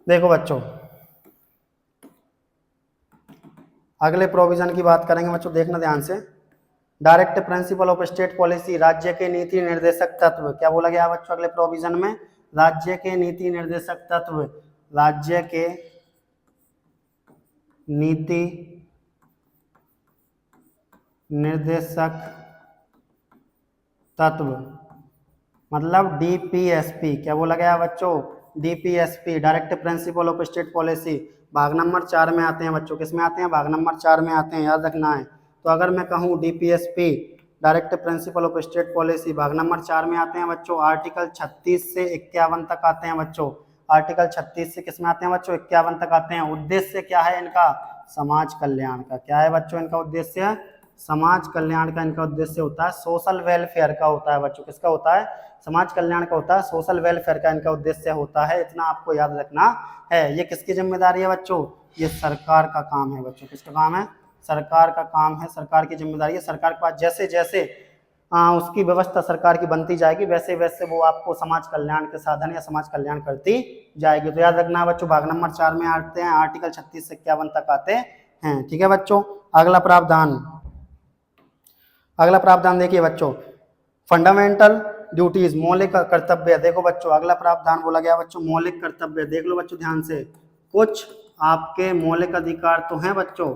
देखो बच्चों, अगले प्रोविजन की बात करेंगे बच्चों, देखना ध्यान से। Direct principle of state policy, राज्य के नीति निर्देशक तत्व। क्या बोला गया बच्चों अगले प्रोविजन में? राज्य के नीति निर्देशक तत्व। राज्य के नीति निर्देशक तत्व मतलब डीपीएसपी। क्या बोला गया बच्चों? DPSP, direct principle of state policy, भाग नंबर 4 में आते हैं बच्चों। किस में आते हैं? भाग नंबर 4 में आते हैं, याद रखना है। तो अगर मैं कहूँ DPSP, direct principle of state policy, भाग नंबर 4 में आते हैं बच्चों। आर्टिकल 36 से 51 तक आते हैं बच्चों। आर्टिकल 36 से किस में आते हैं बच्चों? 51 तक आते हैं। उद्देश्य क्या है इनका? समाज कल्याण का। क्या है बच्चों इनका उद्देश्य? समाज कल्याण का इनका उद्देश्य होता है। सोशल वेलफेयर का होता है बच्चों। किसका होता है? समाज कल्याण का होता है। सोशल वेलफेयर का इनका उद्देश्य होता है। इतना आपको याद रखना है। ये किसकी जिम्मेदारी है बच्चों? ये सरकार का काम है बच्चों। किसका काम है? सरकार का काम है, सरकार की जिम्मेदारी है। सरकार के पास जैसे जैसे उसकी व्यवस्था सरकार की बनती जाएगी, वैसे वैसे वो आपको समाज कल्याण के साधन या समाज कल्याण करती जाएगी। तो याद रखना बच्चों, भाग नंबर 4 में आते हैं आर्टिकल 36 से 51 तक आते हैं। ठीक है बच्चों। अगला प्रावधान देखिए बच्चों, फंडामेंटल ड्यूटीज, मौलिक कर्तव्य। देखो बच्चों, अगला प्रावधान बोला गया बच्चों मौलिक कर्तव्य। देख लो बच्चों ध्यान से, कुछ आपके मौलिक अधिकार तो हैं बच्चों,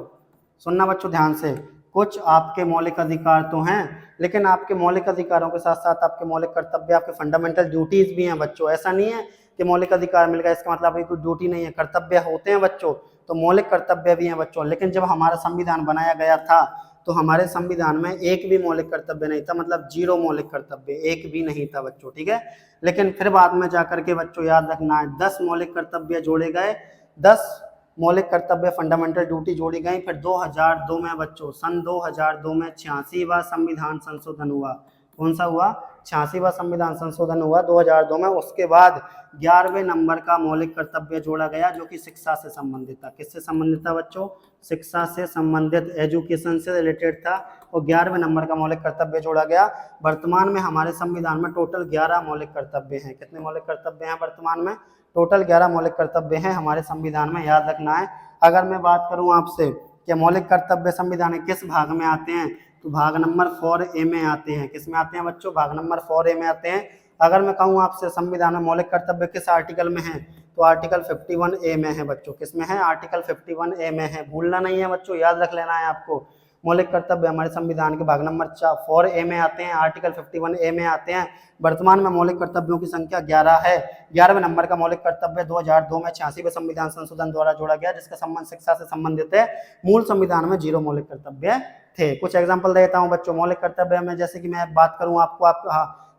सुनना बच्चों ध्यान से, कुछ आपके मौलिक अधिकार तो हैं, लेकिन आपके मौलिक अधिकारों के साथ साथ आपके मौलिक कर्तव्य, आपके फंडामेंटल ड्यूटीज भी हैं बच्चों। ऐसा नहीं है कि मौलिक अधिकार मिल गया इसका मतलब अभी कोई ड्यूटी नहीं है, कर्तव्य होते हैं बच्चों, तो मौलिक कर्तव्य भी हैं बच्चों। लेकिन जब हमारा संविधान बनाया गया था तो हमारे संविधान में एक भी मौलिक कर्तव्य नहीं था, मतलब 0 मौलिक कर्तव्य, एक भी नहीं था बच्चों। ठीक है, लेकिन फिर बाद में जाकर के बच्चों याद रखना है 10 मौलिक कर्तव्य जोड़े गए, 10 मौलिक कर्तव्य फंडामेंटल ड्यूटी जोड़ी गई। फिर 2002 में बच्चों, सन 2002 में 86वां संविधान संशोधन हुआ। कौन सा हुआ? 86वां संविधान संशोधन हुआ 2002 में। उसके बाद 11वें नंबर का मौलिक कर्तव्य जोड़ा गया जो कि शिक्षा से संबंधित था। किससे संबंधित था बच्चों? शिक्षा से संबंधित, एजुकेशन से रिलेटेड था, और 11वें नंबर का मौलिक कर्तव्य जोड़ा गया। वर्तमान में हमारे संविधान में टोटल 11 मौलिक कर्तव्य हैं। कितने मौलिक कर्तव्य हैं वर्तमान में? टोटल 11 मौलिक कर्तव्य हैं हमारे संविधान में, याद रखना है। अगर मैं बात करूं आपसे कि मौलिक कर्तव्य संविधान के किस भाग में आते हैं, तो भाग नंबर 4A में आते हैं। किस में आते हैं बच्चों? भाग नंबर 4A में आते हैं। अगर मैं कहूं आपसे संविधान में मौलिक कर्तव्य किस आर्टिकल में है, तो आर्टिकल 51A में है बच्चों। किस में है? आर्टिकल 51A में है, भूलना नहीं है बच्चों, याद रख लेना है आपको। मौलिक कर्तव्य हमारे संविधान के भाग नंबर 4A में आते हैं, आर्टिकल 51A में आते हैं। वर्तमान में मौलिक कर्तव्यों की संख्या 11 है। 11वें नंबर का मौलिक कर्तव्य 2002 में 86वें संविधान संशोधन द्वारा जोड़ा गया, जिसका संबंध शिक्षा से संबंधित है। मूल संविधान में 0 मौलिक कर्तव्य थे। कुछ एग्जाम्पल देता हूं बच्चों मौलिक कर्तव्य में, जैसे कि मैं बात करूं आपको,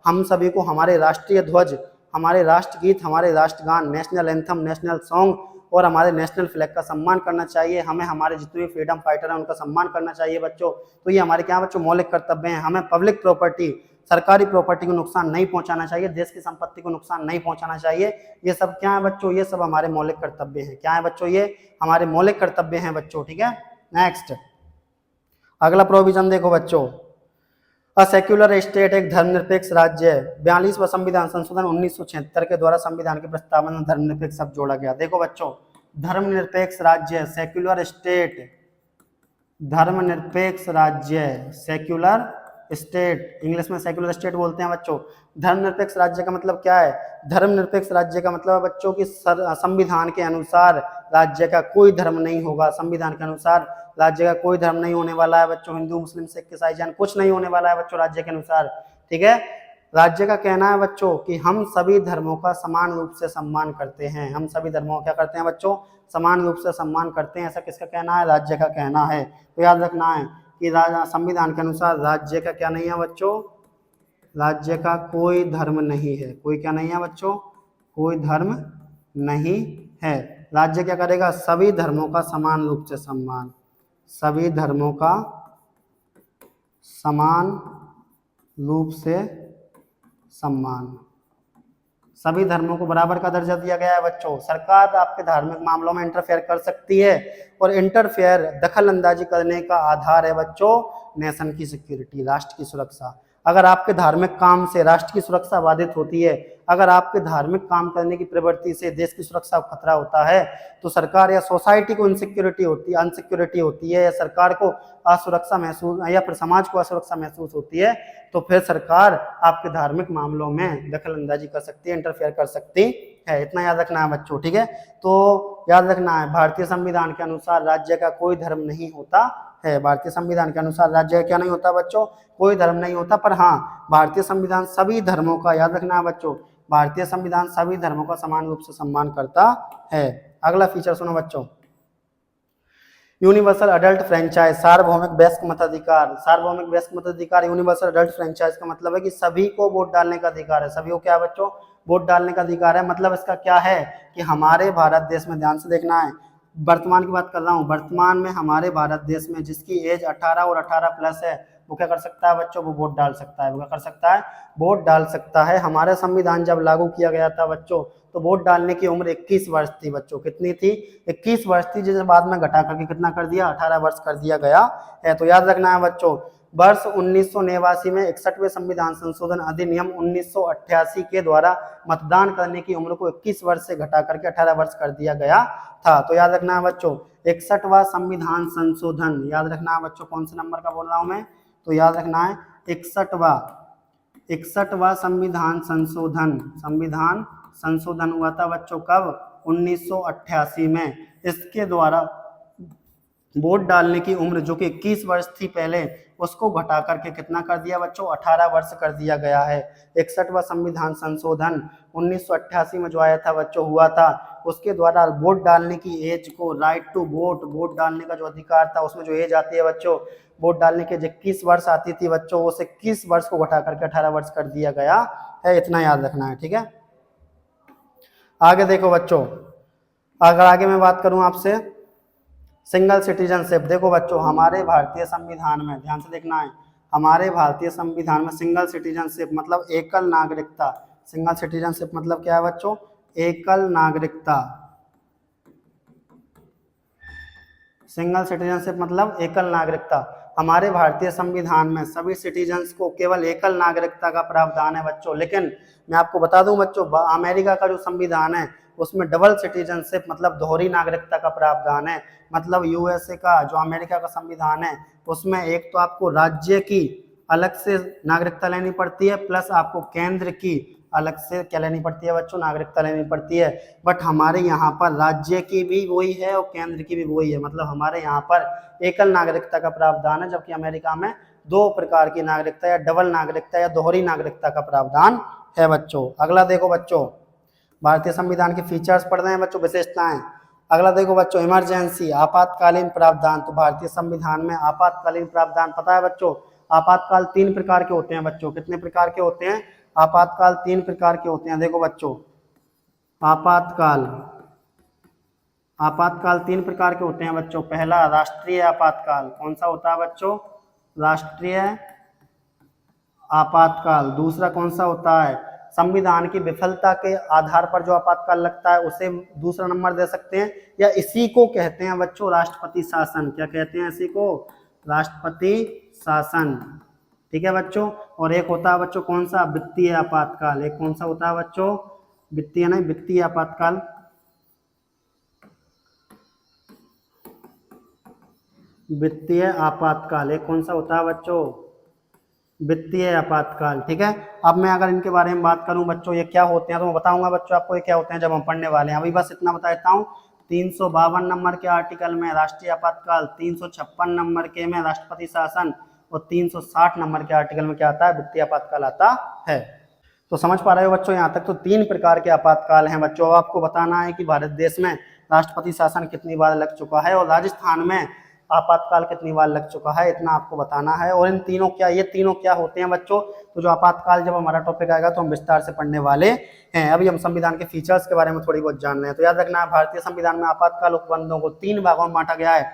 हम सभी को हमारे राष्ट्रीय ध्वज, हमारे राष्ट्रगीत, हमारे राष्ट्रगान, नेशनल एंथम, नेशनल सॉन्ग और हमारे नेशनल फ्लैग का सम्मान करना चाहिए। हमें हमारे जितने भी फ्रीडम फाइटर हैं उनका सम्मान करना चाहिए बच्चों। तो ये हमारे क्या बच्चों? मौलिक कर्तव्य हैं। हमें पब्लिक प्रॉपर्टी, सरकारी प्रॉपर्टी को नुकसान नहीं पहुंचाना चाहिए, देश की संपत्ति को नुकसान नहीं पहुंचाना चाहिए। ये सब क्या है बच्चों? ये सब हमारे मौलिक कर्तव्य हैं। क्या है बच्चों? ये हमारे मौलिक कर्तव्य हैं बच्चों। ठीक है, नेक्स्ट अगला प्रोविजन देखो बच्चों, अ सेक्युलर स्टेट एक धर्मनिरपेक्ष राज्य है। 42वां संविधान संशोधन 1976 के द्वारा संविधान के प्रस्तावना में धर्मनिरपेक्ष शब्द जोड़ा गया। देखो बच्चों, धर्मनिरपेक्ष राज्य, सेक्युलर स्टेट, धर्मनिरपेक्ष राज्य, सेक्युलर स्टेट, इंग्लिश में सेक्युलर स्टेट बोलते हैं बच्चों। धर्मनिरपेक्ष राज्य का मतलब क्या है? धर्मनिरपेक्ष राज्य का मतलब बच्चों की संविधान के अनुसार राज्य का कोई धर्म नहीं होगा। संविधान के अनुसार राज्य का कोई धर्म नहीं होने वाला है बच्चों। हिंदू, मुस्लिम, सिख, ईसाई, जैन कुछ नहीं होने वाला है बच्चों राज्य के अनुसार। ठीक है, राज्य का कहना है बच्चों कि हम सभी धर्मों का समान रूप से सम्मान करते हैं। हम सभी धर्मों का क्या करते हैं बच्चों? समान रूप से सम्मान करते हैं। ऐसा किसका कहना है? राज्य का कहना है। तो याद रखना है कि संविधान के अनुसार राज्य का क्या नहीं है बच्चों? राज्य का कोई धर्म नहीं है। कोई क्या नहीं है बच्चों? कोई धर्म नहीं है। राज्य क्या करेगा? सभी धर्मों का समान रूप से सम्मान, सभी धर्मों का समान रूप से सम्मान, सभी धर्मों को बराबर का दर्जा दिया गया है बच्चों। सरकार आपके धार्मिक मामलों में इंटरफेयर कर सकती है, और इंटरफेयर, दखल अंदाजी करने का आधार है बच्चों नेशन की सिक्योरिटी, राष्ट्र की सुरक्षा। अगर आपके धार्मिक काम से राष्ट्र की सुरक्षा बाधित होती है, अगर आपके धार्मिक काम करने की प्रवृत्ति से देश की सुरक्षा को खतरा होता है, तो सरकार या सोसाइटी को इनसिक्योरिटी होती है, अनसिक्योरिटी होती है, या सरकार को असुरक्षा महसूस, या फिर समाज को असुरक्षा महसूस होती है, तो फिर सरकार आपके धार्मिक मामलों में दखल अंदाजी कर सकती है, इंटरफेयर कर सकती है। इतना याद रखना है बच्चों। ठीक है, तो याद रखना है भारतीय संविधान के अनुसार राज्य का कोई धर्म नहीं होता है। भारतीय संविधान के अनुसार राज्य का क्या नहीं होता बच्चों? कोई धर्म नहीं होता। पर हाँ, भारतीय संविधान सभी धर्मों का, याद रखना है बच्चों, भारतीय संविधान सभी धर्मों का समान रूप से सम्मान करता है। अगला फीचर सुनो बच्चों, यूनिवर्सल अडल्ट फ्रेंचाइज, सार्वभौमिक वयस्क मताधिकार। सार्वभौमिक वयस्क मताधिकार, यूनिवर्सल अडल्ट फ्रेंचाइज का मतलब है कि सभी को वोट डालने का अधिकार है। सभी को क्या है बच्चों? वोट डालने का अधिकार है। मतलब इसका क्या है कि हमारे भारत देश में, ध्यान से देखना है, वर्तमान की बात कर रहा हूँ, वर्तमान में हमारे भारत देश में जिसकी एज 18 और 18 प्लस है, वो क्या कर सकता है बच्चों? वो वोट डाल सकता है। वो क्या कर सकता है? वोट डाल सकता है। हमारा संविधान जब लागू किया गया था बच्चों, तो वोट डालने की उम्र 21 वर्ष थी बच्चों। कितनी थी? 21 वर्ष थी, जिसे बाद में घटा करके कितना कर दिया? 18 वर्ष कर दिया गया है। तो याद रखना है बच्चों, वर्ष 1989 में 61वें संविधान संशोधन अधिनियम 1988 के द्वारा मतदान करने की उम्र को 21 वर्ष से घटा करके 18 वर्ष कर दिया गया था। तो याद रखना है बच्चों 61वां संविधान संशोधन, याद रखना है बच्चों कौन से नंबर का बोल रहा हूं मैं, तो याद रखना है 61वां संविधान संशोधन हुआ था बच्चों कब, 1988 में। इसके द्वारा वोट डालने की उम्र जो कि 21 वर्ष थी पहले, उसको घटा करके कितना कर दिया बच्चों, 18 वर्ष कर दिया गया है। 61वां संविधान संशोधन 1988 में जो आया था बच्चों, हुआ था, उसके द्वारा वोट डालने की एज को, राइट टू वोट, वोट डालने का जो अधिकार था, उसमें जो एज आती है बच्चों, वोट डालने के जो 21 वर्ष आती थी बच्चों, उसे 21 वर्ष को घटा करके 18 वर्ष कर दिया गया है। इतना याद रखना है, ठीक है। आगे देखो बच्चों, अगर आगे मैं बात करूं आपसे सिंगल सिटीजनशिप, देखो बच्चों हमारे भारतीय संविधान में, ध्यान से देखना है, हमारे भारतीय संविधान में सिंगल सिटीजनशिप मतलब एकल नागरिकता, सिंगल सिटीजनशिप मतलब क्या है बच्चों, एकल नागरिकता। सिंगल सिटीजनशिप मतलब एकल नागरिकता। हमारे भारतीय संविधान में सभी सिटीजन्स को केवल एकल नागरिकता का प्रावधान है बच्चों, लेकिन मैं आपको बता दूं बच्चों, अमेरिका का जो संविधान है उसमें डबल सिटीजनशिप मतलब दोहरी नागरिकता का प्रावधान है। मतलब यूएसए का जो अमेरिका का संविधान है उसमें एक तो आपको राज्य की अलग से नागरिकता लेनी पड़ती है, प्लस आपको केंद्र की अलग से क्या लेनी पड़ती है बच्चों, नागरिकता लेनी पड़ती है। बट हमारे यहाँ पर राज्य की भी वही है और केंद्र की भी वही है, मतलब हमारे यहाँ पर एकल नागरिकता का प्रावधान है, जबकि अमेरिका में दो प्रकार की नागरिकता या डबल नागरिकता या दोहरी नागरिकता का प्रावधान है बच्चों। अगला देखो बच्चों, भारतीय संविधान के फीचर्स पढ़ रहे हैं बच्चों, विशेषताएं। अगला देखो बच्चों, इमरजेंसी, आपातकालीन प्रावधान। तो भारतीय संविधान में आपातकालीन प्रावधान पता है बच्चों, आपातकाल 3 प्रकार के होते हैं बच्चों। कितने प्रकार के होते हैं, आपातकाल 3 प्रकार के होते हैं। देखो बच्चों, आपातकाल 3 प्रकार के होते हैं बच्चों। पहला राष्ट्रीय आपातकाल, कौन सा होता है बच्चों, राष्ट्रीय आपातकाल। दूसरा कौन सा होता है, संविधान की विफलता के आधार पर जो आपातकाल लगता है उसे दूसरा नंबर दे सकते हैं, या इसी को कहते हैं बच्चों राष्ट्रपति शासन। क्या कहते हैं इसी को, राष्ट्रपति शासन, ठीक है बच्चों। और एक होता है बच्चों कौन सा, वित्तीय आपातकाल। एक कौन सा होता है बच्चों, वित्तीय नहीं, वित्तीय आपातकाल। वित्तीय आपातकाल एक कौन सा होता है बच्चों, वित्तीय आपातकाल, ठीक है। अब मैं अगर इनके बारे में बात करूं बच्चों, ये क्या होते हैं तो मैं बताऊंगा बच्चों आपको ये क्या होते हैं जब हम पढ़ने वाले हैं। अभी बस इतना बता देता हूं, 352 नंबर के आर्टिकल में राष्ट्रीय आपातकाल, 356 नंबर के में राष्ट्रपति शासन और 360 नंबर के आर्टिकल में क्या आता है, वित्तीय आपातकाल आता है। तो समझ पा रहे हो बच्चों, यहाँ तक तो 3 प्रकार के आपातकाल हैं बच्चों। आपको बताना है कि भारत देश में राष्ट्रपति शासन कितनी बार लग चुका है और राजस्थान में आपातकाल कितनी बार लग चुका है, इतना आपको बताना है। और इन तीनों क्या, ये तीनों क्या होते हैं बच्चों, तो जो आपातकाल जब हमारा टॉपिक आएगा तो हम विस्तार से पढ़ने वाले हैं। अभी हम संविधान के फीचर्स के बारे में थोड़ी बहुत जान रहे हैं। तो याद रखना है, भारतीय संविधान में आपातकाल उपबंधों को 3 भागों में बांटा गया है।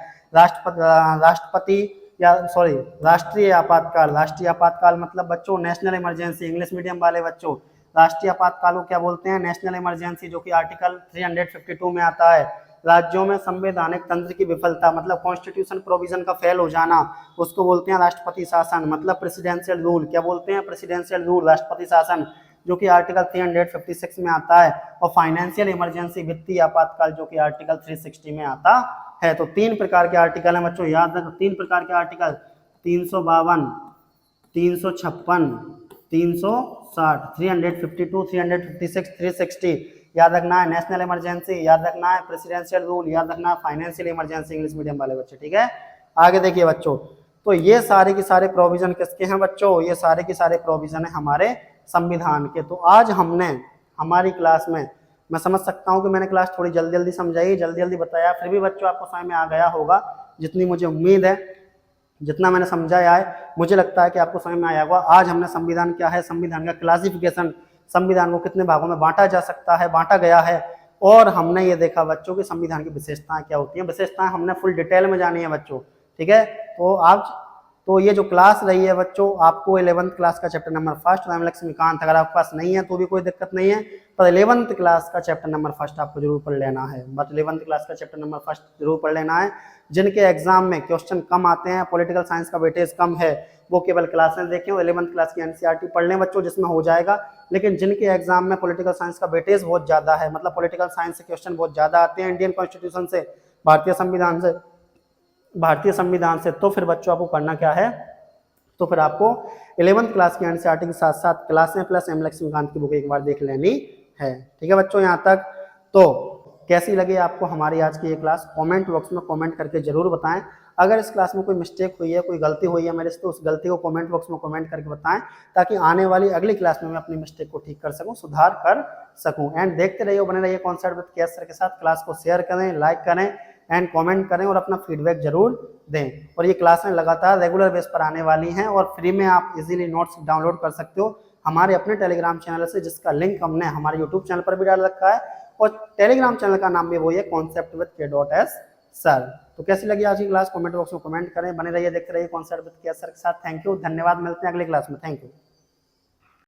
राष्ट्रीय आपातकाल। राष्ट्रीय आपातकाल मतलब बच्चों नेशनल इमरजेंसी, इंग्लिश मीडियम वाले बच्चों राष्ट्रीय आपातकाल को क्या बोलते हैं, नेशनल इमरजेंसी, जो कि आर्टिकल 352 में आता है। राज्यों में संवैधानिक तंत्र की विफलता मतलब कॉन्स्टिट्यूशन प्रोविजन का फेल हो जाना, उसको बोलते हैं राष्ट्रपति शासन, मतलब प्रेसिडेंशियल रूल। क्या बोलते हैं, प्रेसिडेंशियल रूल, राष्ट्रपति शासन, जो कि आर्टिकल 356 में आता है। और फाइनेंशियल इमरजेंसी, वित्तीय आपातकाल, जो कि आर्टिकल 360 में आता है। तो 3 प्रकार के आर्टिकल हैं बच्चों, याद रखो 3 प्रकार के आर्टिकल, 352, 356, 360, 352, 356, 360। याद रखना है नेशनल इमरजेंसी, याद रखना है प्रेसिडेंशियल रूल, याद रखना है फाइनेंशियल इमरजेंसी, इंग्लिश मीडियम वाले बच्चे, ठीक है। आगे देखिए बच्चों, तो ये सारे के सारे प्रोविजन किसके हैं बच्चों, ये सारे के सारे प्रोविजन है हमारे संविधान के। तो आज हमने हमारी क्लास में, मैं समझ सकता हूँ कि मैंने क्लास थोड़ी जल्दी जल्दी समझाई, जल्दी जल्दी बताया, फिर भी बच्चों आपको समझ में आ गया होगा, जितनी मुझे उम्मीद है, जितना मैंने समझाया है मुझे लगता है कि आपको समझ में आया होगा। आज हमने संविधान क्या है, संविधान का क्लासिफिकेशन, संविधान को कितने भागों में बांटा जा सकता है, बांटा गया है, और हमने ये देखा बच्चों कि संविधान की विशेषताएं क्या होती हैं। विशेषताएं हमने फुल डिटेल में जानी है बच्चों, ठीक है। तो आज तो ये जो क्लास रही है बच्चों, आपको 11th क्लास का chapter number first Ram Laxmikanth अगर आपके पास नहीं है तो भी कोई दिक्कत नहीं है, पर 11th क्लास का चैप्टर नंबर फर्स्ट आपको जरूर पढ़ लेना है। बट 11th क्लास का चैप्टर नंबर फर्स्ट जरूर पढ़ लेना है। जिनके एग्जाम में क्वेश्चन कम आते हैं, पॉलिटिकल साइंस का वेटेज कम है, वो केवल क्लासेस देखें और 11th क्लास की एनसीईआरटी पढ़ लें बच्चों, जिसमें हो जाएगा। लेकिन जिनके एग्जाम में पॉलिटिकल साइंस का वेटेज बहुत ज्यादा है, मतलब पॉलिटिकल साइंस से क्वेश्चन बहुत ज्यादा आते हैं इंडियन कॉन्स्टिट्यूशन से, भारतीय संविधान से, तो फिर बच्चों आपको करना क्या है, तो फिर आपको 11th क्लास की एनसीईआरटी के साथ साथ क्लासें प्लस एम लक्ष्मीकांत की बुक एक बार देख लेनी है। ठीक है बच्चों, यहाँ तक। तो कैसी लगी आपको हमारी आज की ये क्लास, कमेंट बॉक्स में कमेंट करके जरूर बताएं। अगर इस क्लास में कोई मिस्टेक हुई है, कोई गलती हुई है मेरे से, तो उस गलती को कमेंट बॉक्स में कमेंट करके बताएं, ताकि आने वाली अगली क्लास में मैं अपनी मिस्टेक को ठीक कर सकूं, सुधार कर सकूं। एंड देखते रहिए, बने रहिए कॉन्सेप्ट विद केएस सर के साथ। क्लास को शेयर करें, लाइक करें एंड कमेंट करें और अपना फीडबैक जरूर दें। और ये क्लासें लगातार रेगुलर बेस पर आने वाली हैं और फ्री में आप इजीली नोट्स डाउनलोड कर सकते हो हमारे अपने टेलीग्राम चैनल से, जिसका लिंक हमने हमारे यूट्यूब चैनल पर भी डाल रखा है। और टेलीग्राम चैनल का नाम भी वही है, कॉन्सेप्ट विद के.एस सर। तो कैसी लगी आज की क्लास, कमेंट बॉक्स में कमेंट करें। बने रहिए, देखते रहिए कॉन्सेप्ट विद के.एस सर के साथ। थैंक यू, धन्यवाद, मिलते हैं अगली क्लास में। Thank you.